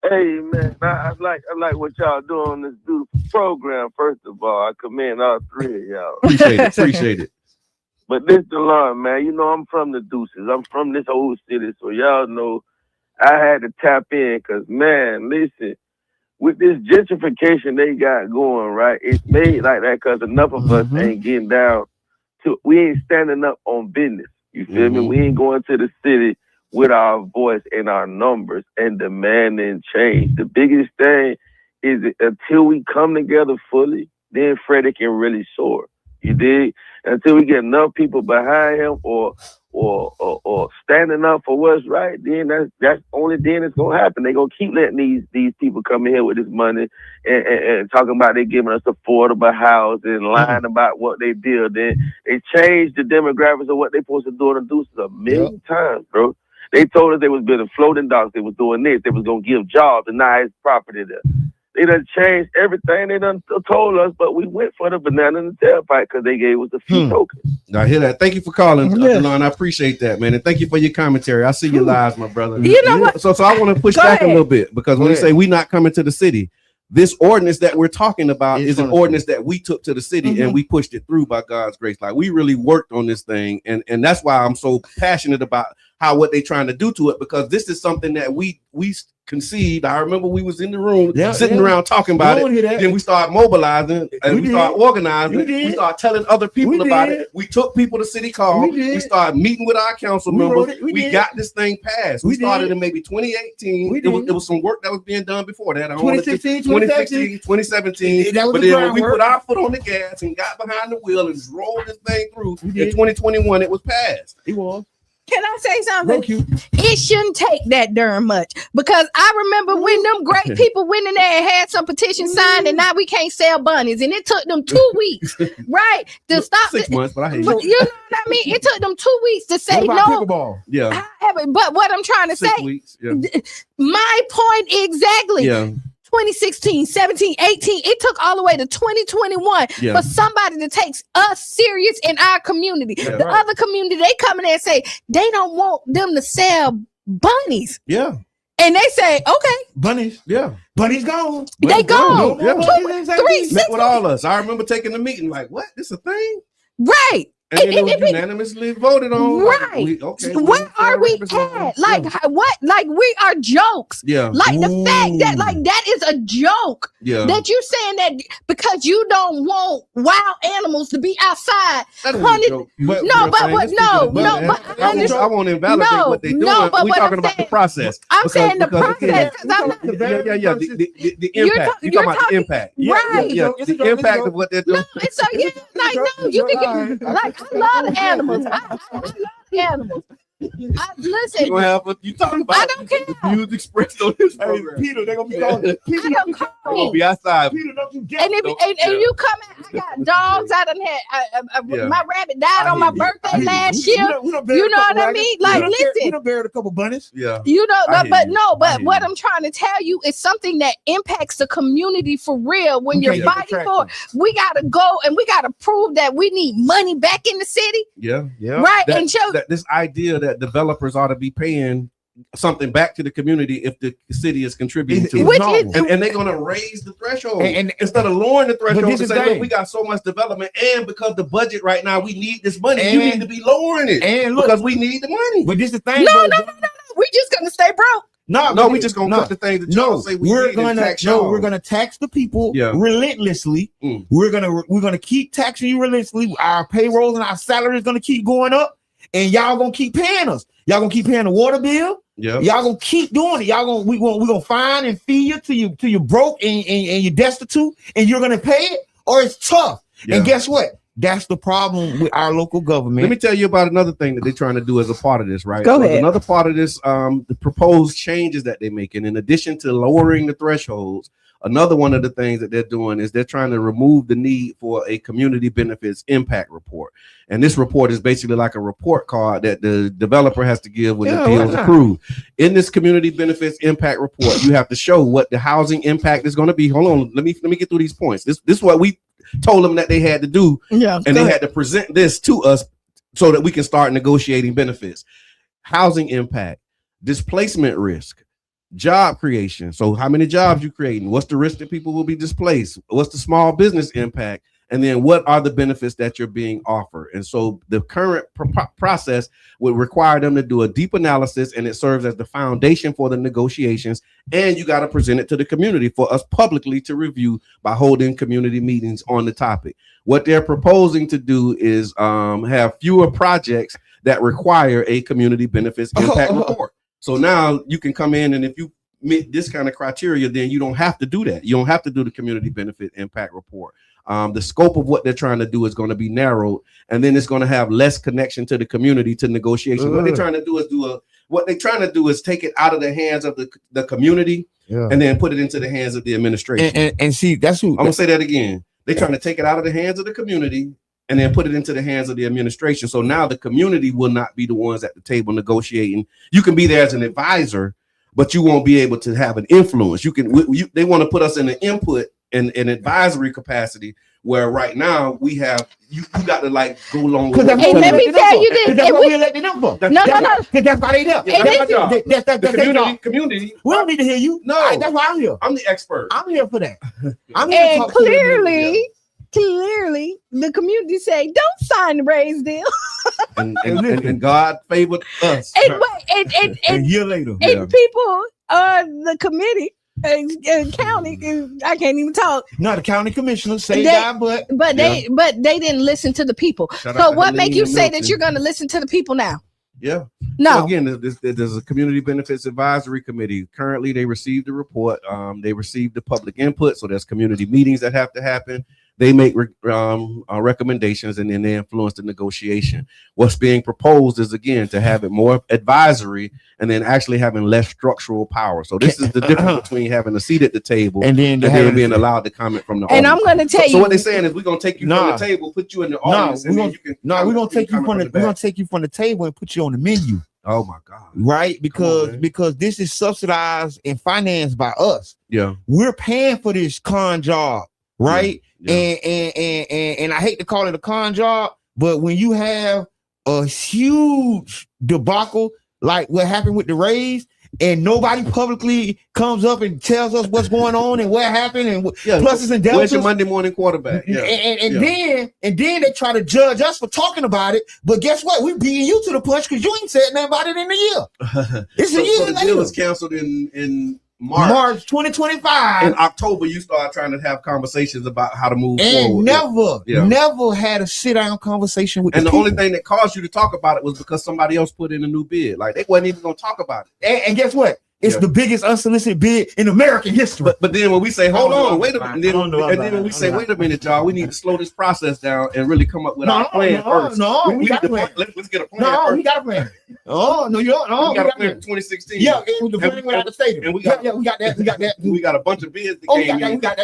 Speaker 9: Hey man, I like what y'all doing on this beautiful program. First of all, I commend all three of y'all.
Speaker 2: Appreciate it.
Speaker 9: But this the line, man. You know I'm from the Deuces. I'm from this old city, so y'all know I had to tap in because man, listen, with this gentrification they got going, right? It's made like that because enough of us ain't getting down to. We ain't standing up on business. You feel me? We ain't going to the city with our voice and our numbers and demanding change. The biggest thing is until we come together fully, then Freddie can really soar. You dig? Until we get enough people behind him or standing up for what's right, then that's only then it's gonna happen. They're gonna keep letting these people come in here with this money and talking about they giving us affordable housing and lying about what they build. Then they changed the demographics of what they supposed to do and do a million times, bro. They told us they was building floating docks, they was doing this, they was gonna give jobs, and now it's property there. They done changed everything they done told us, but we went for the banana in the tailpipe because they gave us a few tokens.
Speaker 2: I hear that. Thank you for calling, Delon. I appreciate that, man. And thank you for your commentary. I see your lives, my brother.
Speaker 3: You know what?
Speaker 2: So I want to push back a little bit because when you say we not coming to the city, this ordinance that we're talking about is an ordinance that we took to the city and we pushed it through by God's grace. Like we really worked on this thing. And that's why I'm so passionate about what they're trying to do to it, because this is something that we conceived. I remember we was in the room sitting around talking about it. Then we started mobilizing and we started organizing. We started telling other people about it. We took people to city hall. We started meeting with our council members. We got this thing passed. We started in maybe 2018. It was some work that was being done before that. 2016, 2017. But then when we put our foot on the gas and got behind the wheel and drove this thing through, in 2021 it was passed.
Speaker 4: It was.
Speaker 3: Can I say something?
Speaker 4: Thank you.
Speaker 3: It shouldn't take that darn much because I remember when them great people went in there and had some petition signed, and now we can't sell bunnies, and it took them 2 weeks, right, to stop
Speaker 2: 6 months, but I hate
Speaker 3: But
Speaker 2: it.
Speaker 3: you know what I mean? It took them 2 weeks to say
Speaker 4: What about
Speaker 3: no.
Speaker 4: pickleball?
Speaker 2: Yeah,
Speaker 3: But what I'm trying to
Speaker 2: 6
Speaker 3: say,
Speaker 2: weeks. Yeah,
Speaker 3: my point exactly.
Speaker 2: yeah,
Speaker 3: 2016, 17, 18, it took all the way to 2021
Speaker 2: Yeah.
Speaker 3: for somebody to take us serious in our community.
Speaker 2: Yeah,
Speaker 3: The
Speaker 2: right.
Speaker 3: other community, they come in there and say they don't want them to sell bunnies.
Speaker 2: yeah,
Speaker 3: And they say, okay,
Speaker 4: Bunnies.
Speaker 2: yeah.
Speaker 4: Bunnies gone.
Speaker 3: they
Speaker 2: gone.
Speaker 3: go.
Speaker 2: Yeah.
Speaker 3: 2, 3, 6,
Speaker 2: Met with all us. I remember taking the meeting. Like, what? This a thing?
Speaker 3: right.
Speaker 2: And then it was unanimously voted on.
Speaker 3: Right.
Speaker 2: Okay.
Speaker 3: Where are we at? Like what? Like we are jokes.
Speaker 2: Yeah.
Speaker 3: Like the fact that like that is a joke.
Speaker 2: Yeah.
Speaker 3: That you're saying that because you don't want wild animals to be outside.
Speaker 2: That is a
Speaker 3: Honey,
Speaker 2: joke.
Speaker 3: no,
Speaker 2: Real
Speaker 3: but
Speaker 2: thing.
Speaker 3: what?
Speaker 2: Let's
Speaker 3: No,
Speaker 2: keep it
Speaker 3: no,
Speaker 2: above
Speaker 3: but
Speaker 2: that.
Speaker 3: I understand.
Speaker 2: I want to invalidate
Speaker 3: No,
Speaker 2: what they're doing.
Speaker 3: no, but
Speaker 2: We're
Speaker 3: what
Speaker 2: talking
Speaker 3: I'm
Speaker 2: about the
Speaker 3: saying-
Speaker 2: process.
Speaker 3: I'm saying the
Speaker 2: because
Speaker 3: process
Speaker 2: again,
Speaker 3: because I'm not.
Speaker 2: yeah. The
Speaker 3: You're
Speaker 2: impact.
Speaker 3: talking-
Speaker 2: You're talking about the
Speaker 3: you're
Speaker 2: impact.
Speaker 3: Right.
Speaker 2: Yeah.
Speaker 4: It's a
Speaker 2: The
Speaker 4: joke, it's a
Speaker 2: impact
Speaker 4: joke.
Speaker 2: of what they're doing.
Speaker 3: No, it's so yeah, like no, you can get like I love animals. I love animals. Listen,
Speaker 2: You gonna have you talking about?
Speaker 3: I don't care.
Speaker 2: The views expressed on this
Speaker 4: Hey,
Speaker 2: program.
Speaker 4: Peter, they're gonna be calling.
Speaker 3: I
Speaker 4: Peter,
Speaker 3: don't
Speaker 2: I'm
Speaker 3: call.
Speaker 2: gonna be outside.
Speaker 4: Peter, don't you get
Speaker 3: And if and you come in, I got dogs. I done had
Speaker 2: Yeah.
Speaker 3: my rabbit died on my
Speaker 2: hear you. I
Speaker 3: birthday
Speaker 2: hear
Speaker 3: last
Speaker 2: you.
Speaker 3: year. You know what I mean? Like, listen.
Speaker 4: We done buried a couple bunnies.
Speaker 2: Yeah.
Speaker 3: You know,
Speaker 2: I hear
Speaker 3: but
Speaker 2: you.
Speaker 3: no,
Speaker 2: I
Speaker 3: but
Speaker 2: hear
Speaker 3: what
Speaker 2: you.
Speaker 3: I'm trying to tell you is something that impacts the community for real. When
Speaker 4: We
Speaker 3: you're
Speaker 4: can't get
Speaker 3: fighting for, we gotta go and we gotta prove that we need money back in the city,
Speaker 2: Yeah.
Speaker 3: right?
Speaker 2: That-
Speaker 3: And show
Speaker 2: that this idea that developers ought to be paying something back to the community if the city is contributing to it.
Speaker 3: which
Speaker 4: normal.
Speaker 3: is
Speaker 2: And they're gonna raise the threshold
Speaker 4: And
Speaker 2: instead of lowering the threshold
Speaker 4: this
Speaker 2: to
Speaker 4: is
Speaker 2: say,
Speaker 4: the
Speaker 2: look,
Speaker 4: thing.
Speaker 2: we got so much development, and because the budget right now, we need this money.
Speaker 4: And-
Speaker 2: You need to be lowering it
Speaker 4: and look,
Speaker 2: because we need the money.
Speaker 4: but this is the thing.
Speaker 3: no,
Speaker 4: bro.
Speaker 3: no, we just gonna stay broke.
Speaker 2: No, we just gonna cut the things that y'all say we
Speaker 4: we're
Speaker 2: need and
Speaker 4: gonna
Speaker 2: tax y'all.
Speaker 4: we're gonna tax the people
Speaker 2: Yeah.
Speaker 4: relentlessly.
Speaker 2: Mm.
Speaker 4: We're gonna keep taxing you relentlessly. Our payrolls and our salaries gonna keep going up, and y'all gonna keep paying us. Y'all gonna keep paying the water bill.
Speaker 2: Yeah.
Speaker 4: Y'all gonna keep doing it. We gonna find and feed you till you broke and you're destitute, and you're gonna pay it, or it's tough.
Speaker 2: Yeah.
Speaker 4: And guess what? That's the problem with our local government.
Speaker 2: Let me tell you about another thing that they're trying to do as a part of this, right?
Speaker 3: Go
Speaker 2: So
Speaker 3: ahead.
Speaker 2: Another part of this, the proposed changes that they're making, in addition to lowering the thresholds, another one of the things that they're doing is they're trying to remove the need for a community benefits impact report. And this report is basically like a report card that the developer has to give when the deal is approved. In this community benefits impact report, you have to show what the housing impact is going to be. Hold on, let me get through these points. This is what we told them that they had to do,
Speaker 3: Yeah,
Speaker 2: and they had to present this to us so that we can start negotiating benefits. Housing impact, displacement risk, job creation. So how many jobs you creating? What's the risk that people will be displaced? What's the small business impact? And then what are the benefits that you're being offered? And so the current process would require them to do a deep analysis, and it serves as the foundation for the negotiations. And you got to present it to the community for us publicly to review by holding community meetings on the topic. What they're proposing to do is have fewer projects that require a community benefits impact report. So now you can come in, and if you meet this kind of criteria, then you don't have to do that. You don't have to do the community benefit impact report. The scope of what they're trying to do is going to be narrowed, and then it's going to have less connection to the community to negotiation. What they're trying to do is take it out of the hands of the community, and then put it into the hands of the administration.
Speaker 4: And see, that's who
Speaker 2: I'm gonna say that again. They're trying to take it out of the hands of the community and then put it into the hands of the administration. So now the community will not be the ones at the table negotiating. You can be there as an advisor, but you won't be able to have an influence. They want to put us in the input and an advisory capacity, where right now we have you got to like go along with.
Speaker 3: And let me tell you this.
Speaker 4: That's what we elected them for.
Speaker 3: No.
Speaker 4: Because that's why they there.
Speaker 2: Yeah, that's my job.
Speaker 4: That's
Speaker 2: The
Speaker 4: their job.
Speaker 2: community.
Speaker 4: We don't need to hear you.
Speaker 2: No.
Speaker 4: That's why I'm here.
Speaker 2: I'm the expert.
Speaker 4: I'm here for that. I'm here to
Speaker 3: And
Speaker 4: talk to them.
Speaker 3: clearly, the community say, "Don't sign the raise deal."
Speaker 2: and God favored us.
Speaker 3: And
Speaker 4: A year later.
Speaker 3: and people on the committee, county, I can't even talk.
Speaker 4: No, the county commissioners say
Speaker 3: They-
Speaker 4: that, but
Speaker 3: But they didn't listen to the people.
Speaker 2: Shout out
Speaker 3: So
Speaker 2: to
Speaker 3: what
Speaker 2: Helene
Speaker 3: make you
Speaker 2: and
Speaker 3: say that
Speaker 2: Milton.
Speaker 3: you're going to listen to the people now?
Speaker 2: Yeah.
Speaker 3: No.
Speaker 2: So again, there's a community benefits advisory committee. Currently, they received the report. They received the public input. So there's community meetings that have to happen. They make recommendations, and then they influence the negotiation. What's being proposed is, again, to have it more advisory and then actually having less structural power. So this is the difference between having a seat at the table and then being allowed to comment from the audience.
Speaker 3: And I'm going to tell you.
Speaker 2: So what they're saying is, we're going to take you from the table, put you in the audience.
Speaker 4: We're going to take you from the table and put you on the menu.
Speaker 2: Oh my God!
Speaker 4: Right, because this is subsidized and financed by us.
Speaker 2: Yeah,
Speaker 4: we're paying for this con job, right? Yeah. And I hate to call it a con job, but when you have a huge debacle like what happened with the Rays, and nobody publicly comes up and tells us what's going on and what happened and pluses and deltas.
Speaker 2: Where's your Monday morning quarterback? Yeah.
Speaker 4: And then they try to judge us for talking about it. But guess what? We beating you to the punch because you ain't said nothing about it in a year. It's a year
Speaker 2: so the
Speaker 4: later.
Speaker 2: deal was canceled in March
Speaker 4: 2025.
Speaker 2: In October, you started trying to have conversations about how to move forward.
Speaker 4: Never had a sit-down conversation with
Speaker 2: and the
Speaker 4: people.
Speaker 2: only thing that caused you to talk about it was because somebody else put in a new bid. Like, they wasn't even going to talk about it.
Speaker 4: And guess what? It's the biggest unsolicited bid in American history.
Speaker 2: But then when we say, hold on, wait a minute, and then when we say, wait a minute, y'all, we need to slow this process down and really come up with our plan first.
Speaker 4: We got a plan.
Speaker 2: Let's get a plan.
Speaker 4: No, we got a plan. Oh, no, you don't. No,
Speaker 2: we got a plan in 2016.
Speaker 4: Yeah, it was the plan without the stadium.
Speaker 2: And we got
Speaker 4: that.
Speaker 2: We got a bunch of bids that came in.
Speaker 4: We got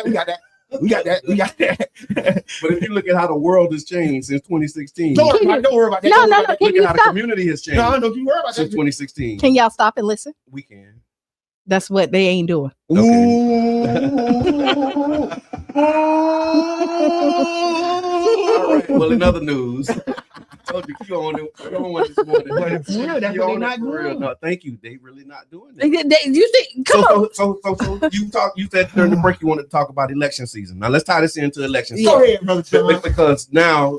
Speaker 4: that.
Speaker 2: But if you look at how the world has changed since 2016,
Speaker 4: don't worry about that.
Speaker 3: No.
Speaker 2: Look at how the community has changed.
Speaker 4: No, don't you worry about that
Speaker 2: Since 2016.
Speaker 3: Can y'all stop and listen?
Speaker 2: We can.
Speaker 3: That's what they ain't doing.
Speaker 2: Okay. All right. Well, in other news, I told you you on this morning.
Speaker 4: That's what they're not doing.
Speaker 2: No, thank you. They really not doing it.
Speaker 3: You think? Come on.
Speaker 2: So you said during the break you wanted to talk about election season. Now let's tie this into election season.
Speaker 4: Go ahead, brother John.
Speaker 2: Because now,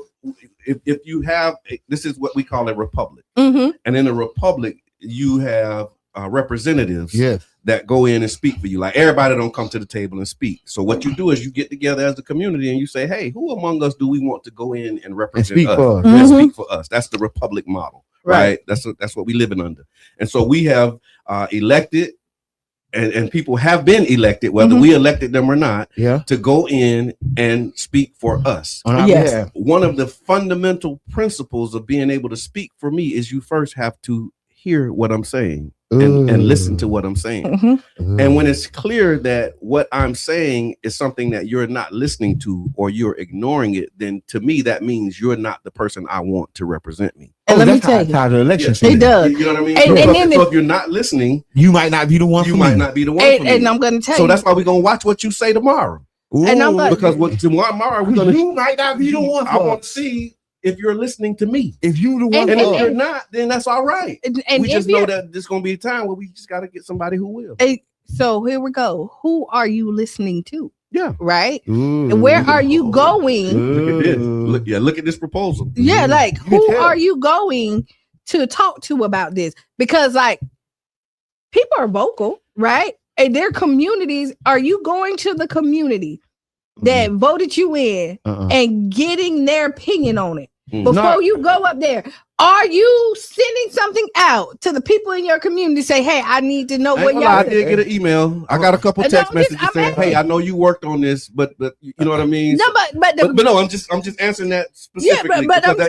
Speaker 2: if you have this is what we call a republic,
Speaker 3: Mm-hmm.
Speaker 2: and in a republic you have representatives that go in and speak for you. Like, everybody don't come to the table and speak. So what you do is you get together as a community and you say, hey, who among us do we want to go in and represent us? And speak for us. That's the republic model, right? That's what we living under. And so we have elected and people have been elected, whether we elected them or not, to go in and speak for us.
Speaker 3: Yes.
Speaker 2: One of the fundamental principles of being able to speak for me is you first have to hear what I'm saying and listen to what I'm saying. And when it's clear that what I'm saying is something that you're not listening to or you're ignoring it, then to me that means you're not the person I want to represent me.
Speaker 3: And let me tell you,
Speaker 4: how the election
Speaker 3: it does.
Speaker 2: You know what I mean?
Speaker 3: And
Speaker 2: so if you're not listening,
Speaker 4: you might not be the one.
Speaker 2: You might not be the one.
Speaker 3: And I'm going to tell you.
Speaker 2: So that's why we're going to watch what you say tomorrow.
Speaker 3: And I'm like,
Speaker 2: because tomorrow we're going to.
Speaker 4: You might not be the one.
Speaker 2: I want to see if you're listening to me.
Speaker 4: If you the one,
Speaker 2: and if you're not, then that's all right.
Speaker 3: And
Speaker 2: we just know that there's going to be a time where we just got to get somebody who will.
Speaker 3: So here we go. Who are you listening to?
Speaker 2: Yeah.
Speaker 3: Right. And where are you going?
Speaker 2: Look at this. Look at this proposal.
Speaker 3: Yeah. Like, who are you going to talk to about this? Because like, people are vocal, right? And their communities. Are you going to the community that voted you in and getting their opinion on it before you go up there? Are you sending something out to the people in your community? Say, hey, I need to know what y'all.
Speaker 2: I did get an email. I got a couple text messages saying, "Hey, I know you worked on this, but you know what I mean."
Speaker 3: No, but
Speaker 2: no, I'm just answering that specifically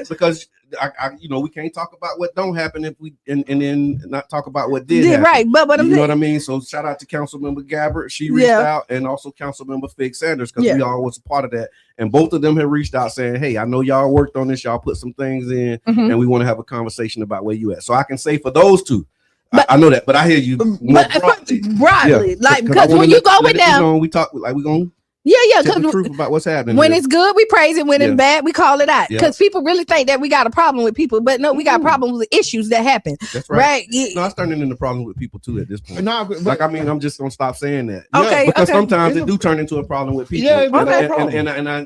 Speaker 2: because I we can't talk about what don't happen if we and then not talk about what did happen.
Speaker 3: Right, but what I'm
Speaker 2: you know what I mean. So shout out to Councilmember Gabbard. She reached out, and also Councilmember Fig Sanders, because we all was a part of that. And both of them have reached out saying, "Hey, I know y'all worked on this. Y'all put some things in, and we want to have a conversation about where you at." So I can say for those two, I know that, but I hear you more broadly.
Speaker 3: Like, because when you go with them,
Speaker 2: we talk like we gonna.
Speaker 3: Yeah,
Speaker 2: tell the truth about what's happening.
Speaker 3: When it's good, we praise it. When it's bad, we call it out. Because people really think that we got a problem with people, but no, we got problems with issues that happen.
Speaker 2: That's right. No, it's turning into problems with people too at this point. No, but, I'm just gonna stop saying that.
Speaker 3: Okay,
Speaker 2: because sometimes it do turn into a problem with people.
Speaker 4: Yeah,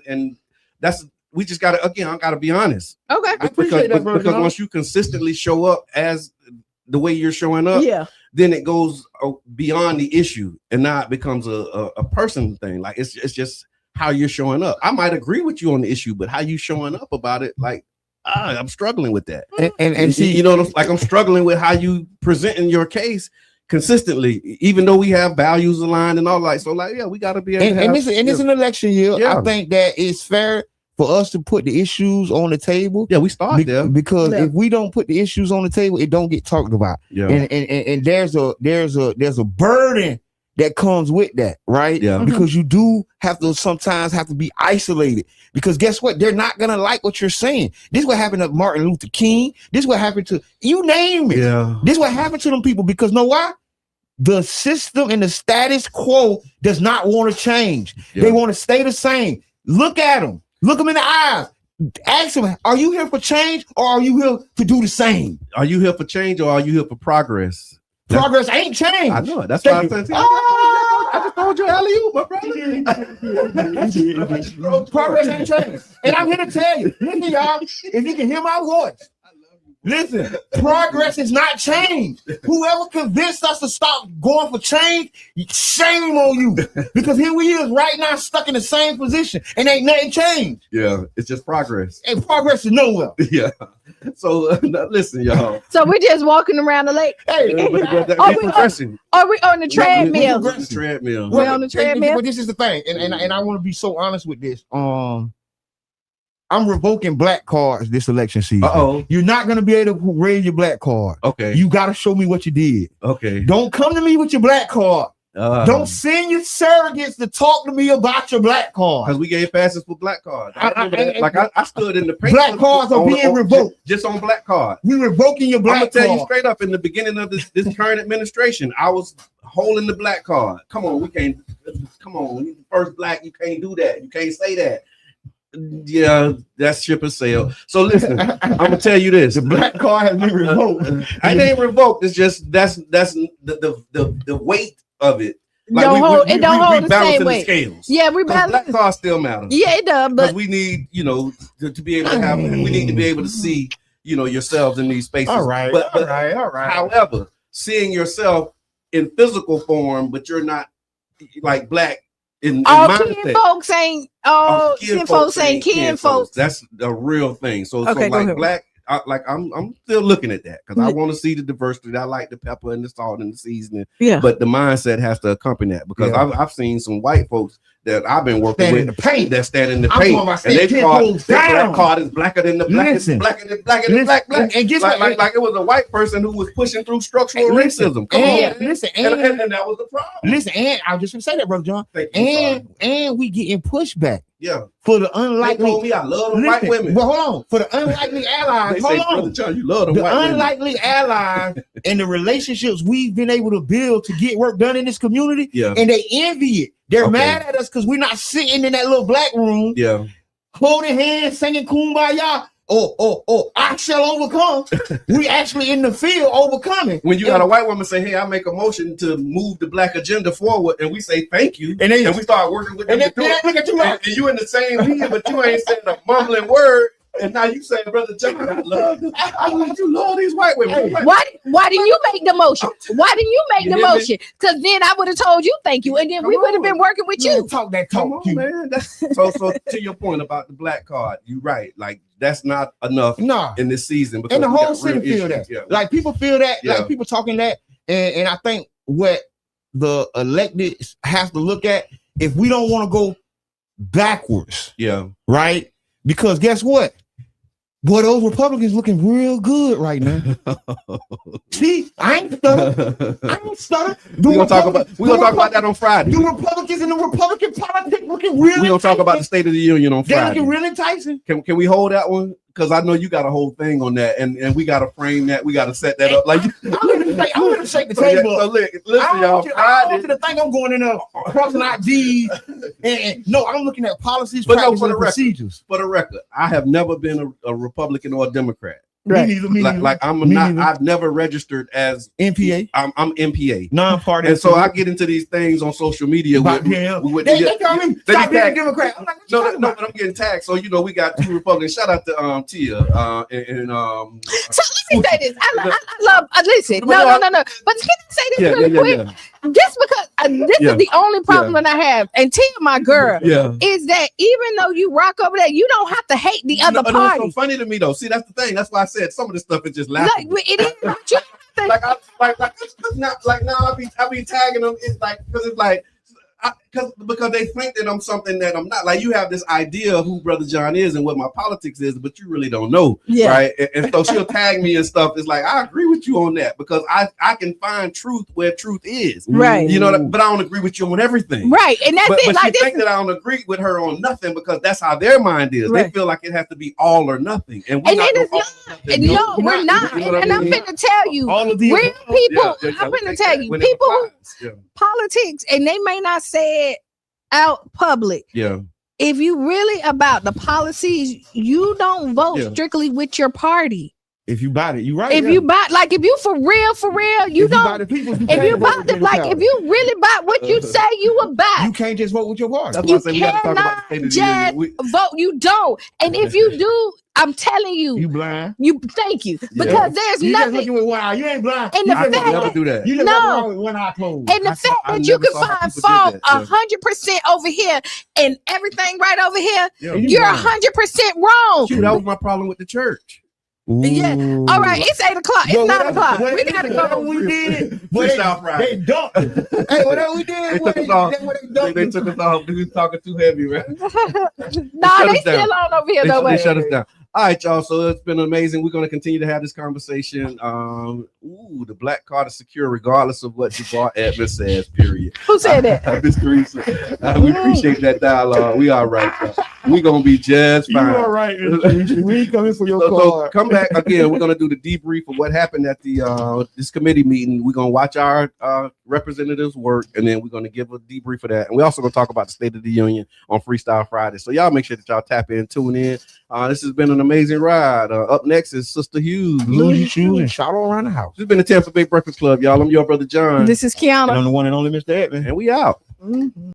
Speaker 2: and that's we just gotta I gotta be honest.
Speaker 3: Okay,
Speaker 2: because once you consistently show up as the way you're showing up, then it goes beyond the issue, and now it becomes a person thing. Like it's just how you're showing up. I might agree with you on the issue, but how you showing up about it, like I'm struggling with that.
Speaker 4: And see,
Speaker 2: like I'm struggling with how you presenting your case, consistently, even though we have values aligned and all like. So like, yeah, we got to be able to have,
Speaker 4: and it's an election year.
Speaker 2: Yeah.
Speaker 4: I think that it's fair for us to put the issues on the table.
Speaker 2: Yeah, we start there
Speaker 4: because if we don't put the issues on the table, it don't get talked about.
Speaker 2: Yeah,
Speaker 4: and there's a burden that comes with that, right?
Speaker 2: Yeah,
Speaker 4: because you do have to sometimes have to be isolated. Because guess what? They're not gonna like what you're saying. This is what happened to Martin Luther King. This is what happened to you name it.
Speaker 2: Yeah,
Speaker 4: this is what happened to them people. Because know why? The system and the status quo does not want to change.
Speaker 2: Yeah.
Speaker 4: They want to stay the same. Look at them. Look them in the eyes. Ask them, are you here for change or are you here to do the same?
Speaker 2: Are you here for change or are you here for progress?
Speaker 4: Progress ain't change.
Speaker 2: I know it. That's why I said, I just told you alley-oop, my brother.
Speaker 4: Progress ain't change. And I'm here to tell you, listen, y'all, if you can hear my voice, listen, progress is not change. Whoever convinced us to stop going for change, shame on you. Because here we is right now stuck in the same position and ain't nothing changed.
Speaker 2: Yeah, it's just progress.
Speaker 4: And progress is nowhere.
Speaker 2: Yeah. So now listen, y'all.
Speaker 3: So we're just walking around the lake.
Speaker 4: Hey,
Speaker 3: Are we on the treadmill?
Speaker 2: We're on the treadmill.
Speaker 3: We're on the treadmill.
Speaker 4: But this is the thing, and I want to be so honest with this. I'm revoking black cards this election season.
Speaker 2: Uh-oh.
Speaker 4: You're not going to be able to raise your black card.
Speaker 2: Okay.
Speaker 4: You got to show me what you did.
Speaker 2: Okay.
Speaker 4: Don't come to me with your black card. Don't send your surrogates to talk to me about your black card.
Speaker 2: Because we gave passes for black cards. I stood in the paper.
Speaker 4: Black cards are being revoked.
Speaker 2: Just on black card.
Speaker 4: We revoking your black card.
Speaker 2: I'm going to tell you straight up, in the beginning of this current administration, I was holding the black card. Come on, you first black, you can't do that. You can't say that. Yeah, that's ship and sail. So listen, I'm gonna tell you this:
Speaker 4: the black card has been revoked.
Speaker 2: I ain't revoked. It's just that's the weight of it. Like
Speaker 3: it don't hold the same weight.
Speaker 2: Scales.
Speaker 3: Yeah, we balance.
Speaker 2: Black card still matters.
Speaker 3: Yeah, it does. But
Speaker 2: we need, to be able to have. We need to be able to see, yourselves in these spaces.
Speaker 4: All right.
Speaker 2: However, seeing yourself in physical form, but you're not like black.
Speaker 3: All kin folks ain't kin folks ain't kin folks.
Speaker 2: That's a real thing. So
Speaker 3: okay,
Speaker 2: like black, I'm still looking at that because I want to see the diversity. I like the pepper and the salt and the seasoning.
Speaker 3: Yeah.
Speaker 2: But the mindset has to accompany that because I've seen some white folks that I've been working with
Speaker 4: in the paint.
Speaker 2: That stand in the paint, and they black card is blacker than the black. Blacker than black. And just like it was a white person who was pushing through structural racism. Come on,
Speaker 4: listen,
Speaker 2: and that was the problem.
Speaker 4: Listen, and I just want to say that, brother John. And we getting pushback.
Speaker 2: Yeah.
Speaker 4: For the unlikely.
Speaker 2: They told me I love the white women.
Speaker 4: But hold on. For the unlikely allies.
Speaker 2: Hold on. Brother John, you love the white women.
Speaker 4: Unlikely allies and the relationships we've been able to build to get work done in this community.
Speaker 2: Yeah.
Speaker 4: And they envy it. They're mad at us because we're not sitting in that little black room.
Speaker 2: Yeah.
Speaker 4: Holding hands, singing Kumbaya. I shall overcome. We actually in the field overcoming.
Speaker 2: When you got a white woman say, "Hey, I make a motion to move the black agenda forward," and we say thank you, and we start working with them,
Speaker 4: and look at you,
Speaker 2: and you in the same league, but you ain't saying a mumbling word. And now you saying, "Brother John, I love you love these white women."
Speaker 3: Why didn't you make the motion? Why didn't you make the motion? Because then I would have told you thank you, and then we would have been working with you.
Speaker 4: Talk that talk,
Speaker 2: come on, man. So to your point about the black card, you're right. Like that's not enough in this season. Because
Speaker 4: and the whole city feel that.
Speaker 2: Yeah.
Speaker 4: Like people feel that. Like people talking that. And I think what the elected have to look at, if we don't want to go backwards, right? Because guess what? Boy, those Republicans looking real good right now. See, I ain't stuttering.
Speaker 2: We're gonna talk about that on Friday.
Speaker 4: The Republicans and the Republican politics looking really.
Speaker 2: We're gonna talk about the State of the Union on Friday.
Speaker 4: They're looking really enticing.
Speaker 2: Can we hold that one? Because I know you got a whole thing on that, and we got to frame that. We got to set that up. Like
Speaker 4: I'm gonna shake the table.
Speaker 2: So listen, y'all.
Speaker 4: I want you to think I'm going in there crossing IDs. And no, I'm looking at policies, practices, and procedures.
Speaker 2: For the record, I have never been a Republican or a Democrat.
Speaker 4: Right. Me neither.
Speaker 2: Like I'm not. I've never registered as
Speaker 4: NPA.
Speaker 2: I'm NPA,
Speaker 4: non-party.
Speaker 2: And so I get into these things on social media.
Speaker 4: They call me stop being a Democrat. I'm like,
Speaker 2: no, but I'm getting tagged. So we got two Republicans. Shout out to Tia
Speaker 3: So let me say this. I love. Listen, no. But can I say this really quick? Just because this is the only problem that I have, and Tia, my girl, is that even though you rock over there, you don't have to hate the other party.
Speaker 2: It's so funny to me though. See, that's the thing. That's why I said some of this stuff is just laughable.
Speaker 3: It is. You
Speaker 2: now I be tagging them. It's like because it's like. Because they think that I'm something that I'm not. Like you have this idea of who Brother John is and what my politics is, but you really don't know, right? And so she'll tag me and stuff. It's like I agree with you on that because I can find truth where truth is,
Speaker 3: right?
Speaker 2: You know, but I don't agree with you on everything,
Speaker 3: right? And that's
Speaker 2: but
Speaker 3: it.
Speaker 2: But you think that I don't agree with her on nothing because that's how their mind is. Right. They feel like it has to be all or nothing, and we're not.
Speaker 3: No, we're not. And I'm finna tell you, real people. I'm finna tell you, people who politics, and they may not say it out public.
Speaker 2: Yeah.
Speaker 3: If you really about the policies, you don't vote strictly with your party.
Speaker 4: If you buy it, you right.
Speaker 3: If you buy, like, if you for real, you don't. If you buy the, like, if you really buy what you say you will buy,
Speaker 4: you can't just vote with your party.
Speaker 3: You cannot just vote. You don't. And if you do, I'm telling you,
Speaker 4: you blind.
Speaker 3: You thank you because there's
Speaker 4: you
Speaker 3: nothing.
Speaker 4: Just looking with one eye. You ain't blind.
Speaker 3: And the fact
Speaker 2: never do that.
Speaker 4: You just walk with one eye closed.
Speaker 3: And the fact that you can find fault 100% over here and everything right over here, you're 100% wrong.
Speaker 2: Shoot, that was my problem with the church.
Speaker 4: Ooh.
Speaker 3: Yeah. All right. It's 8 o'clock. It's 9 o'clock. We gotta go.
Speaker 4: We did.
Speaker 2: They
Speaker 4: dumped. Hey, whatever we did.
Speaker 2: They took us off. We was talking too heavy, man.
Speaker 3: Nah, they still on over here.
Speaker 2: They shut us down. All right, y'all. So it's been amazing. We're going to continue to have this conversation. The black card is secure regardless of what Jabbar Edmonds says, period.
Speaker 3: Who said that?
Speaker 2: Miss Teresa. We appreciate that dialogue. We all right, y'all. We're going to be just fine.
Speaker 4: You all right, we ain't coming for your card.
Speaker 2: So come back again. We're going to do the debrief of what happened at the this committee meeting. We're going to watch our representatives work, and then we're going to give a debrief of that. And we're also going to talk about the State of the Union on Freestyle Friday. So y'all make sure that y'all tap in, tune in. This has been an amazing ride. Up next is Sister Hughes.
Speaker 4: Lose shoes and shout all around the house.
Speaker 2: This has been the Tampa Bay Breakfast Club, y'all. I'm your brother John.
Speaker 3: This is Kiana.
Speaker 4: And I'm the one and only Mr. Edmond.
Speaker 2: And we out.
Speaker 3: Mm-hmm.